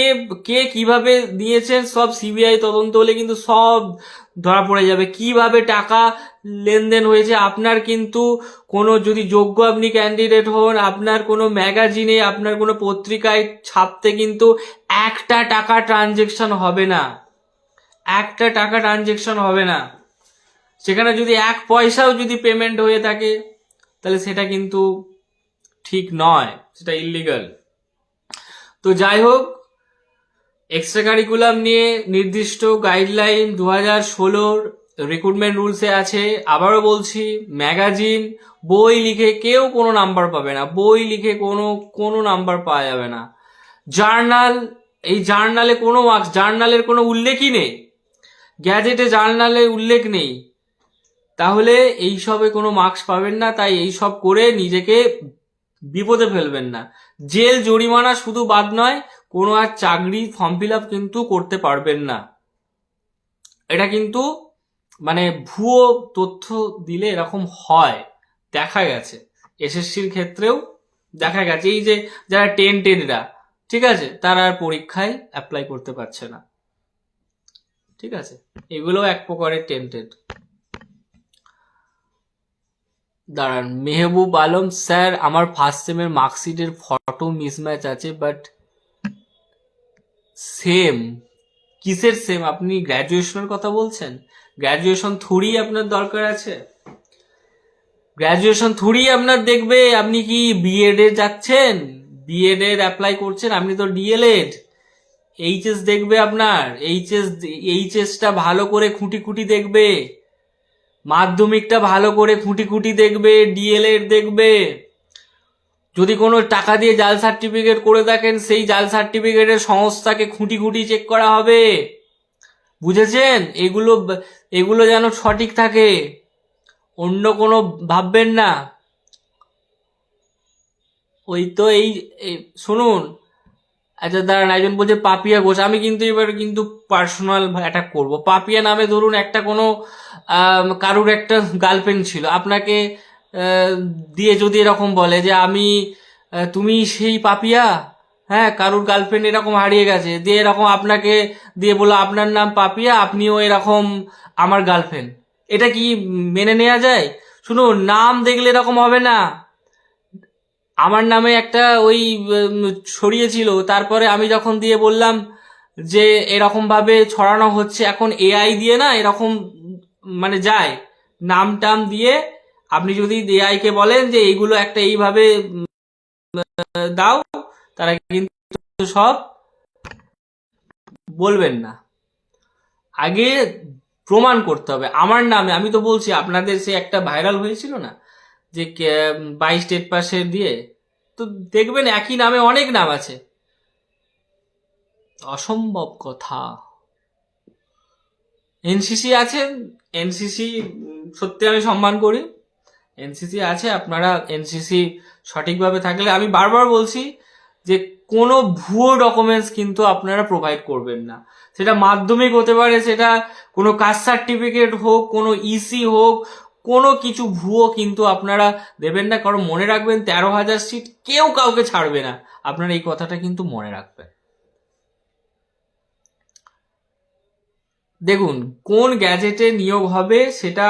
কে কিভাবে দিয়েছেন সব সিবিআই তদন্ত হলে কিন্তু সব ধরা পড়ে যাবে, কিভাবে টাকা লেনদেন হয়েছে। আপনার কিন্তু কোনো যদি যোগ্য আপনি ক্যান্ডিডেট হন, আপনার কোনো ম্যাগাজিনে, আপনার কোনো পত্রিকায় ছাপতে কিন্তু একটা টাকা ট্রানজেকশন হবে না, একটা টাকা ট্রানজেকশন হবে না। সেখানে যদি 1 পয়সাও যদি পেমেন্ট হয়ে থাকে, তাহলে সেটা কিন্তু ঠিক নয়, সেটা ইলিগাল। তো যাই হোক, এক্সট্রা কারিকুলাম নিয়ে নির্দিষ্ট গাইডলাইন 2016 রিক্রুটমেন্ট রুলসে আছে। আবারও বলছি, ম্যাগাজিন, বই লিখে কেউ কোনো নাম্বার পাবে না, বই লিখে কোনো নাম্বার পাওয়া যাবে না। জার্নাল, এই জার্নালে কোনো মার্কস, জার্নালের কোনো উল্লেখই নেই, গ্যাজেটে জার্নালে উল্লেখ নেই, তাহলে এইসবে কোনো মার্কস পাবেন না। তাই এইসব করে নিজেকে বিপদে ফেলবেন না। জেল জরিমানা শুধু বাদ নয়, কোনো আর চাকরি ফর্ম ফিল আপ কিন্তু করতে পারবেন না। এটা কিন্তু মানে ভুয়ো তথ্য দিলে এরকম হয়, দেখা গেছে এসএসসির ক্ষেত্রেও দেখা গেছে। এই যে যারা টেন্টেডরা, ঠিক আছে, তারা আর পরীক্ষায় অ্যাপ্লাই করতে পারছে না, ঠিক আছে, এগুলো এক প্রকারের টেন্টেড। দাঁড়ান, মেহবুব আলম স্যার, আমার ফার্স্ট সেমের মার্কশিটের ফটো মিসম্যাচ আছে, বাট সেম? কিসের সেম? আপনি গ্র্যাজুয়েশনের কথা বলছেন? গ্র্যাজুয়েশন থোড়ি আপনার দরকার আছে, গ্র্যাজুয়েশন থোড়ি আপনার দেখবে। আপনি কি বিএড এ যাচ্ছেন, বিএড এর অ্যাপ্লাই করছেন? আপনি তো ডিএলএড। এইচএস দেখবে আপনার, এইচএসটা ভালো করে খুঁটি খুঁটি দেখবে, মাধ্যমিকটা ভালো করে খুঁটি খুঁটি দেখবে, ডিএলএড দেখবে। যদি কোনো টাকা দিয়ে জাল সার্টিফিকেট করে থাকেন, সেই জাল সার্টিফিকেটের সংস্থাকে খুঁটি খুঁটি চেক করা হবে, বুঝেছেন? এগুলো এগুলো যেন সঠিক থাকে, অন্য কোনো ভাববেন না। ওই তো এই শুনুন, আচ্ছা দাঁড়ান, একজন বলছে পাপিয়া ঘোষ। আমি কিন্তু এবার কিন্তু পার্সোনাল অ্যাটাক করব। পাপিয়া নামে ধরুন একটা কোনো কারুর একটা গার্লফ্রেন্ড ছিল, আপনাকে দিয়ে যদি এরকম বলে যে আমি তুমি সেই পাপিয়া, হ্যাঁ, কারুর গার্লফ্রেন্ড এরকম হারিয়ে গেছে, দিয়ে এরকম আপনাকে দিয়ে বলো আপনার নাম পাপিয়া, আপনিও এরকম আমার গার্লফ্রেন্ড, এটা কি মেনে নেওয়া যায়? শুনুন, নাম দেখলে এরকম হবে না। আমার নামে একটা ওই ছড়িয়েছিল, তারপরে আমি যখন দিয়ে বললাম যে এরকম ভাবে ছড়ানো হচ্ছে, এখন এআই দিয়ে না এরকম মানে যায়, নাম টাম দিয়ে আপনি যদি এআই কে বলেন যে এইগুলো একটা এইভাবে দাও, তারা কিন্তু সব বলবেন না। আগে প্রমাণ করতে হবে আমার নামে। আমি তো বলছি, আপনাদের সে একটা ভাইরাল হয়েছিল না যে 22 স্টেট পাশে দিয়ে, তো দেখবেন একই নামে অনেক নাম আছে। অসম্ভব কথা। এনসিসি আছেন, এনসিসি সত্যি আমি সম্মান করি, এনসিসি আছে, আপনারা এনসিসি সঠিকভাবে থাকলে, আমি বারবার বলছি যে কোনো ভুয়ো ডকুমেন্টস কিন্তু আপনারা প্রোভাইড করবেন না। সেটা মাধ্যমিক হতে পারে, সেটা কোনো কাস্ট সার্টিফিকেট হোক, কোনো ইসি হোক, কোনো কিছু ভুয়ো কিন্তু আপনারা দেবেন না। কারণ মনে রাখবেন 13,000 সিট কেউ কাউকে ছাড়বে না, আপনারা এই কথাটা কিন্তু মনে রাখবেন। দেখুন, কোন গ্যাজেটে নিয়োগ হবে সেটা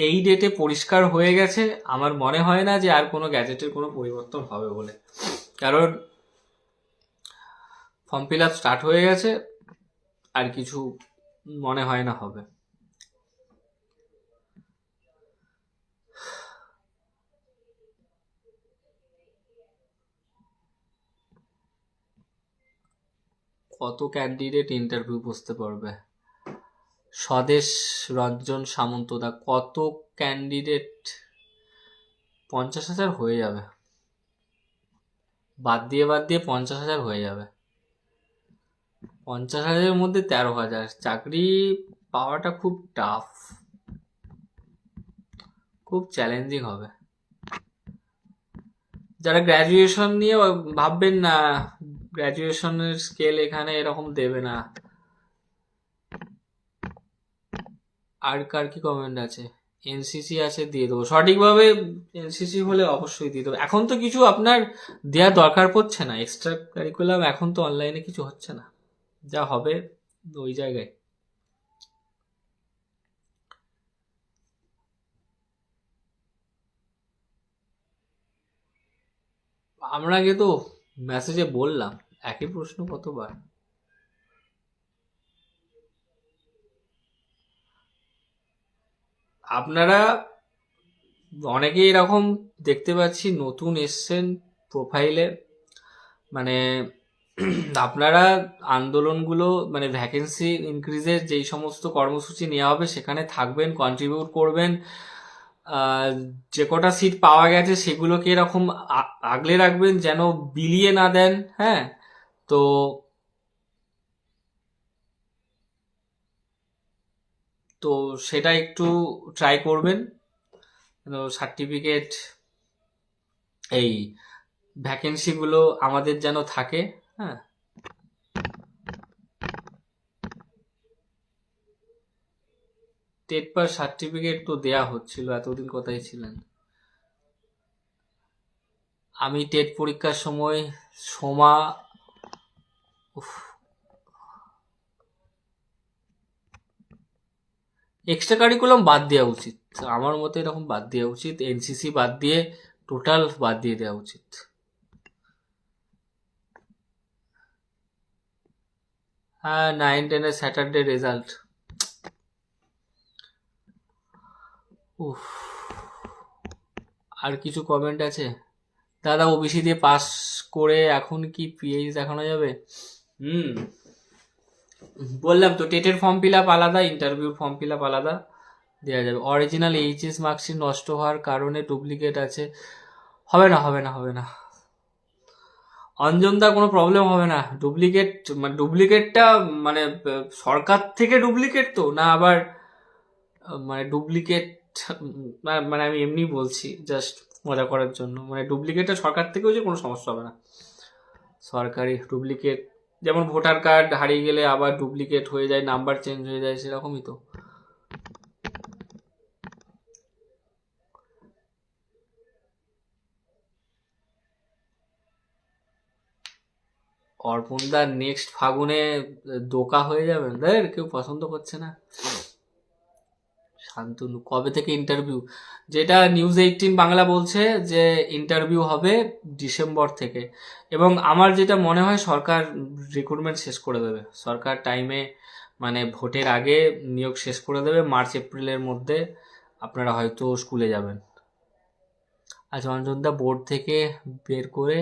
এই ডেটে পরিষ্কার হয়ে গেছে। আমার মনে হয় না যে আর কোনো গ্যাজেটের কোনো পরিবর্তন হবে বলে, কারণ ফর্ম ফিল আপ স্টার্ট হয়ে গেছে, আর কিছু মনে হয় না হবে। কত ক্যান্ডিডেট ইন্টারভিউ বসতে পারবে? স্বদেশ রঞ্জন সামন্তদা, কত ক্যান্ডিডেট? 50,000 হয়ে যাবে, বাদ দিয়ে 50,000 হয়ে যাবে। 50,000-এর মধ্যে 13,000, চাকরি পাওয়াটা খুব টাফ, খুব চ্যালেঞ্জিং হবে। যারা গ্র্যাজুয়েশন নিয়ে ভাববেন না, গ্র্যাজুয়েশনের স্কেল এখানে এরকম দেবে না। আর কার কি কমেন্ট আছে? এনসিসি আছে, দিয়ে দেবো সঠিকভাবে। এনসিসি হলে অবশ্যই দিয়ে দেবো। এখন তো কিছু আপনার দেওয়ার দরকার পড়ছে না, এক্সট্রা কারিকুলাম এখন তো অনলাইনে কিছু হচ্ছে না, যা হবে ওই জায়গায়। আমরা আগে তো মেসেজে বললাম, একই প্রশ্ন কতবার। আপনারা অনেকে এরকম দেখতে পাচ্ছি নতুন এসছেন প্রোফাইলে, মানে আপনারা আন্দোলনগুলো, মানে ভ্যাকেন্সি ইনক্রিজের যেই সমস্ত কর্মসূচি নেওয়া হবে সেখানে থাকবেন, কন্ট্রিবিউট করবেন। যে কটা সিট পাওয়া গেছে সেগুলোকে এরকম আগলে রাখবেন যেন বিলিয়ে না দেন। হ্যাঁ, তো তো সেটা একটু ট্রাই করবেন, সার্টিফিকেট, এই ভ্যাকেন্সিগুলো আমাদের যেন থাকে। হ্যাঁ, টেট পাস সার্টিফিকেট তো দেয়া হচ্ছিল, এতদিন কোথায় ছিলেন? আমি টেট পরীক্ষার সময় সোমা, এক্সট্রা কারিকুলাম বাদ দেওয়া উচিত, আমার মতে এরকম বাদ দেওয়া উচিত, এনসিসি বাদ দিয়ে টোটাল বাদ দিয়ে দেওয়া উচিত। হ্যাঁ, 9-10-এর স্যাটারডে রেজাল্ট। উফ, আর কিছু কমেন্ট আছে? দাদা ওবিসি দিয়ে পাস করে এখন কি পিএইচ দেখানো যাবে? হুম, বললাম তো, টেটের ফর্ম ফিল আপ আলাদা, ইন্টারভিউ ফর্ম ফিল আপ আলাদা, দেওয়া যাবে। অরিজিনাল এইচএস মার্কশিট নষ্ট হওয়ার কারণে ডুপ্লিকেট আছে, হবে না, হবে না, হবে না অঞ্জনদা, কোনো প্রবলেম হবে না। ডুপ্লিকেট মানে ডুপ্লিকেটটা মানে সরকার থেকে ডুপ্লিকেট তো না, আবার মানে ডুপ্লিকেট, মানে আমি এমনি বলছি জাস্ট মজা করার জন্য, মানে ডুপ্লিকেটটা সরকার থেকেও যে কোনো সমস্যা হবে না। সরকারি ডুপ্লিকেট, যেমন ভোটার কার্ড হারিয়ে গেলে আবার ডুপ্লিকেট হয়ে যায়, নাম্বার চেঞ্জ হয়ে যায়, সেরকমই তো। অর্পণদা নেক্সট ফাগুনে দোকা হয়ে যাবেন, কেউ পছন্দ করছে না। শান্তনু, কবে থেকে ইন্টারভিউ? যেটা নিউজ 18 বাংলা বলছে যে ইন্টারভিউ হবে ডিসেম্বর থেকে, এবং আমার যেটা মনে হয় সরকার রিক্রুটমেন্ট শেষ করে দেবে, সরকার টাইমে, মানে ভোটের আগে নিয়োগ শেষ করে দেবে, মার্চ এপ্রিলের মধ্যে আপনারা হয়তো স্কুলে যাবেন। আচ্ছা, অঞ্জনদা বোর্ড থেকে বের করে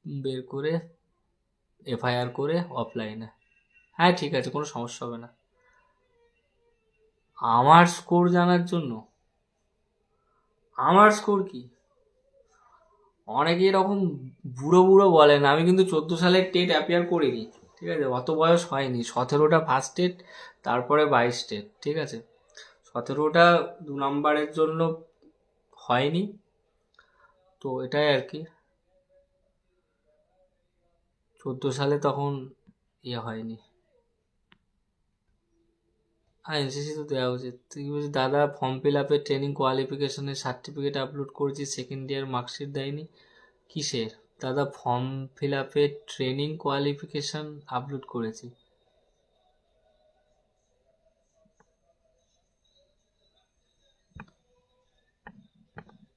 বের করে এফআইআর করে অফলাইনে, হ্যাঁ ঠিক আছে, কোনো সমস্যা হবে না। আমার স্কোর জানার জন্য আমার স্কোর কি? অনেকে এরকম বুড়ো বুড়ো বলেন, আমি কিন্তু 14 সালের টেট অ্যাপিয়ার করিনি, ঠিক আছে? অত বয়স হয়নি, 17টা ফার্স্ট টেট, তারপরে 22 টেট, ঠিক আছে? 17টা 2 নম্বরের জন্য হয়নি, তো এটাই আর কি। 14 সালে তখন ইয়ে হয়নি। হ্যাঁ, এনসিসি তো দেওয়া উচিত। তুই বলছিস দাদা ফর্ম ফিল আপে ট্রেনিং কোয়ালিফিকেশনের সার্টিফিকেট আপলোড করেছি, সেকেন্ড ইয়ার মার্কশিট দেয়নি, কিসের? দাদা ফর্ম ফিল আপে ট্রেনিং কোয়ালিফিকেশন আপলোড করেছি।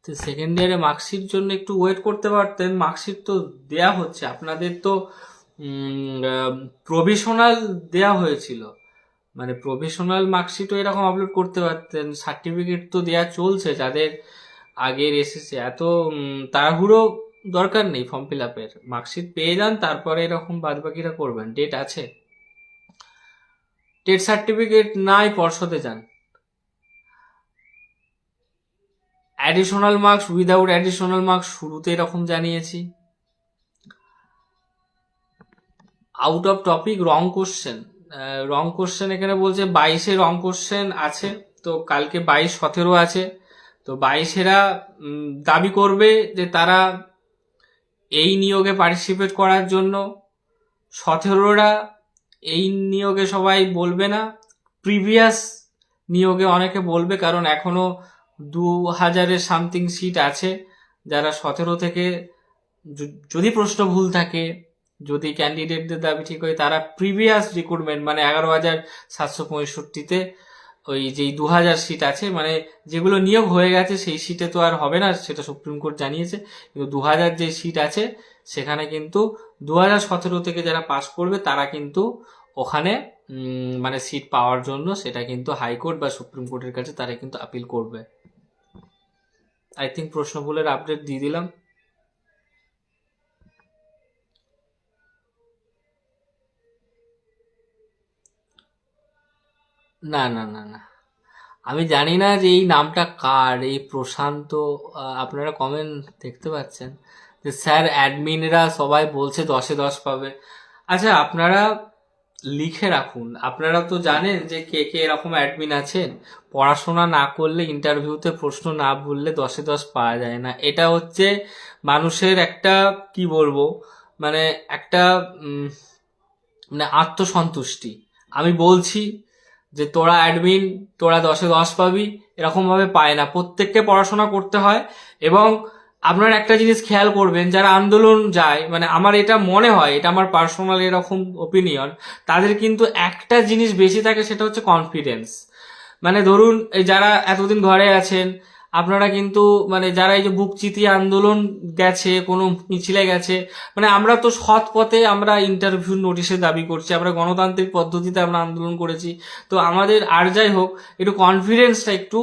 তো সেকেন্ড ইয়ারে মার্কশিট জন্য একটু ওয়েট করতে পারতেন, মার্কশিট তো দেয়া হচ্ছে আপনাদের তো। প্রভিশনাল দেয়া হয়েছিল, মানে প্রভিশনাল মার্কশিটও এরকম আপলোড করতে পারতেন। সার্টিফিকেট তো দেয়া চলছে যাদের আগের এসেছে, এত তাড়াহুড়ো দরকার নেই ফর্ম ফিল আপের। মার্কশিট পেয়ে যান, তারপরে এরকম বাদবাকিরা করবেন। ডেট আছে, টেট সার্টিফিকেট নাই পর্ষদে যান। Additional marks, without additional marks শুরুতে এরকম জানিয়েছি। Out of topic wrong question, wrong question এখানে বলছে 22-এ রং কোশ্চেন আছে, তো কালকে 22-17 আছে, তো 22-এরা দাবি করবে যে তারা এই নিয়োগে পার্টিসিপেট করার জন্য, 17রা এই নিয়োগে সবাই বলবে না, প্রিভিয়াস নিয়োগে অনেকে বলবে, কারণ এখনো 2000-এর সামথিং সিট আছে। যারা 17 থেকে যদি প্রশ্ন ভুল থাকে, যদি ক্যান্ডিডেটদের দাবি ঠিক হয়, তারা প্রিভিয়াস রিক্রুটমেন্ট মানে 11,765-তে ওই যেই 2000 সিট আছে, মানে যেগুলো নিয়োগ হয়ে গেছে সেই সিটে তো আর হবে না, সেটা সুপ্রিম কোর্ট জানিয়েছে, কিন্তু 2000 যে সিট আছে সেখানে কিন্তু 2017 থেকে যারা পাস করবে তারা কিন্তু ওখানে মানে সিট পাওয়ার জন্য সেটা কিন্তু হাইকোর্ট বা সুপ্রিম কোর্টের কাছে তারা কিন্তু আপিল করবে। আই থিঙ্ক প্রশ্নগুলোর আপডেট দিয়ে দিলাম। না না না না, আমি জানি না যে এই নামটা কার, এই প্রশান্ত। আপনারা কমেন্ট দেখতে পাচ্ছেন যে স্যার অ্যাডমিনরা সবাই বলছে 10-এ 10 পাবে। আচ্ছা আপনারা লিখে রাখুন, আপনারা তো জানেন যে কে কে এরকম অ্যাডমিন আছেন। পড়াশোনা না করলে, ইন্টারভিউতে প্রশ্ন না বললে 10-এ 10 পাওয়া যায় না। এটা হচ্ছে মানুষের একটা, কি বলবো, মানে একটা মানে আত্মসন্তুষ্টি। আমি বলছি যে তোরা অ্যাডমিন, তোরা 10-এ 10 পাবি, এরকম ভাবে পায় না। প্রত্যেককে পড়াশোনা করতে হয়। এবং আপনারা একটা জিনিস খেয়াল করবেন, যারা আন্দোলন যায়, মানে আমার এটা মনে হয়, এটা আমার পার্সোনাল এরকম ওপিনিয়ন, তাদের কিন্তু একটা জিনিস বেশি থাকে, সেটা হচ্ছে কনফিডেন্স। মানে ধরুন এই যারা এতদিন ঘরে আছেন, আপনারা কিন্তু মানে যারা এই যে বুক চিতিয়ে আন্দোলন গেছে, কোনো মিছিলে গেছে, মানে আমরা তো সৎ পথে আমরা ইন্টারভিউ নোটিশের দাবি করছি, আমরা গণতান্ত্রিক পদ্ধতিতে আমরা আন্দোলন করেছি, তো আমাদের আর যাই হোক একটু কনফিডেন্সটা একটু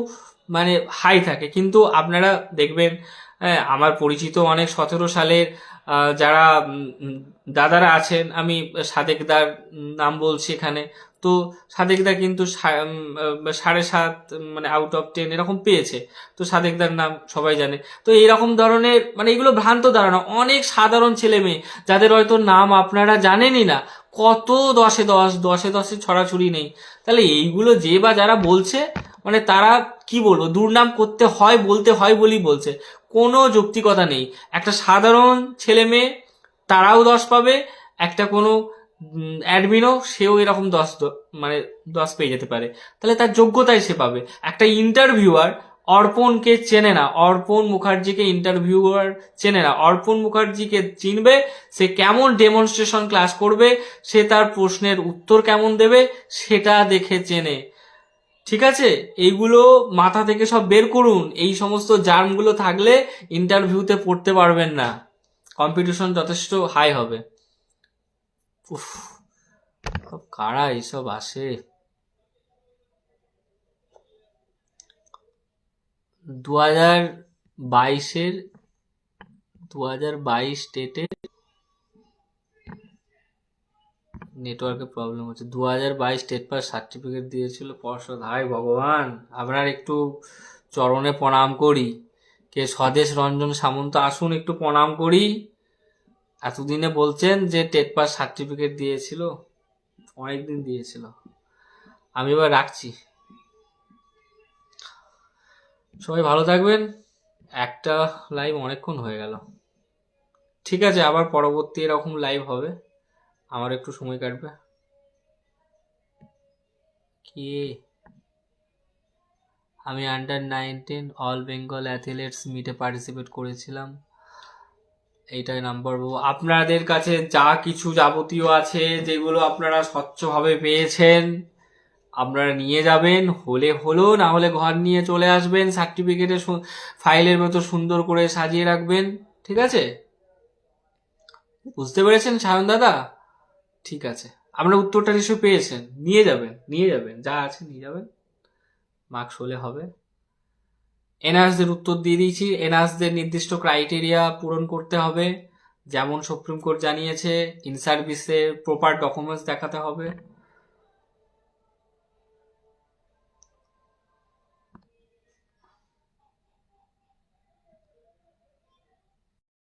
মানে হাই থাকে। কিন্তু আপনারা দেখবেন, হ্যাঁ, আমার পরিচিত অনেক 17 সালের যারা দাদারা আছেন, আমি সাদেকদার নাম বলছি এখানে, তো সাদেকদা কিন্তু 7.5 মানে আউট অফ 10 এরকম পেয়েছে, তো সাদেকদার নাম সবাই জানে। তো এইরকম ধরনের মানে এগুলো ভ্রান্ত ধারণা। অনেক সাধারণ ছেলে মেয়ে যাদের হয়তো নাম আপনারা জানেনই না, কত 10-এ 10, 10-এ 10 ছড়াছড়ি নেই। তাহলে এইগুলো যে বা যারা বলছে, মানে তারা কি বলবো, দুর্নাম করতে হয়, বলতে হয় বলেই বলছে, কোনো যৌক্তিকতা নেই। একটা সাধারণ ছেলে মেয়ে তারাও 10 পাবে, একটা কোনো অ্যাডমিনও সেও এরকম 10 মানে 10 পেয়ে যেতে পারে, তাহলে তার যোগ্যতায় সে পাবে। একটা ইন্টারভিউয়ার অর্পণকে চেনে না, অর্পণ মুখার্জিকে ইন্টারভিউয়ার চেনে না, অর্পণ মুখার্জিকে চিনবে সে কেমন ডেমনস্ট্রেশন ক্লাস করবে, সে তার প্রশ্নের উত্তর কেমন দেবে, সেটা দেখে চেনে। ঠিক আছে, এইগুলো মাথা থেকে সব বের করুন। এই সমস্ত জার্মগুলো থাকলে ইন্টারভিউতে পড়তে পারবেন না, কম্পিটিশন যথেষ্ট হাই হবে। উফ, কারা এইসব আসে! 2022-এর 2022 ডেটে নেটওয়ার্কের প্রবলেম হচ্ছে। 2022 টেট পাস সার্টিফিকেট দিয়েছিল পর্ষদ। হায় ভগবান, আপনার একটু চরণে প্রণাম করি। কে স্বদেশ রঞ্জন সামন্ত, আসুন একটু প্রণাম করি। এতদিনে বলছেন যে টেট পাস সার্টিফিকেট দিয়েছিল, অনেকদিন দিয়েছিল। আমি এবার রাখছি, সবাই ভালো থাকবেন। একটা লাইভ অনেকক্ষণ হয়ে গেল, ঠিক আছে, আবার পরবর্তী এরকম লাইভ হবে, আমার একটু সময় কাটবে। কি আমি আন্ডার 19 অল বেঙ্গল অ্যাথলেটস মিটে পার্টিসিপেট করেছিলাম, এইটাই নাম্বার পাবো। আপনাদের কাছে যা কিছু যাবতীয় আছে, যেগুলো আপনারা স্বচ্ছভাবে পেয়েছেন, আপনারা নিয়ে যাবেন, হলে হলো, না হলে ঘর নিয়ে চলে আসবেন, সার্টিফিকেটে ফাইলের মতো সুন্দর করে সাজিয়ে রাখবেন, ঠিক আছে? বুঝতে পেরেছেন সায়ন দাদা? ঠিক আছে, আপনার উত্তরটা নিশ্চয় পেয়েছেন, নিয়ে যাবেন, নিয়ে যাবেন, যা আছে নিয়ে যাবেন, মার্কস হলে হবে। এনআরসদের উত্তর দিয়ে দিয়েছি, এনআরসদের নির্দিষ্ট ক্রাইটেরিয়া পূরণ করতে হবে, যেমন সুপ্রিম কোর্ট জানিয়েছে, ইন সার্ভিসে প্রপার ডকুমেন্টস দেখাতে হবে।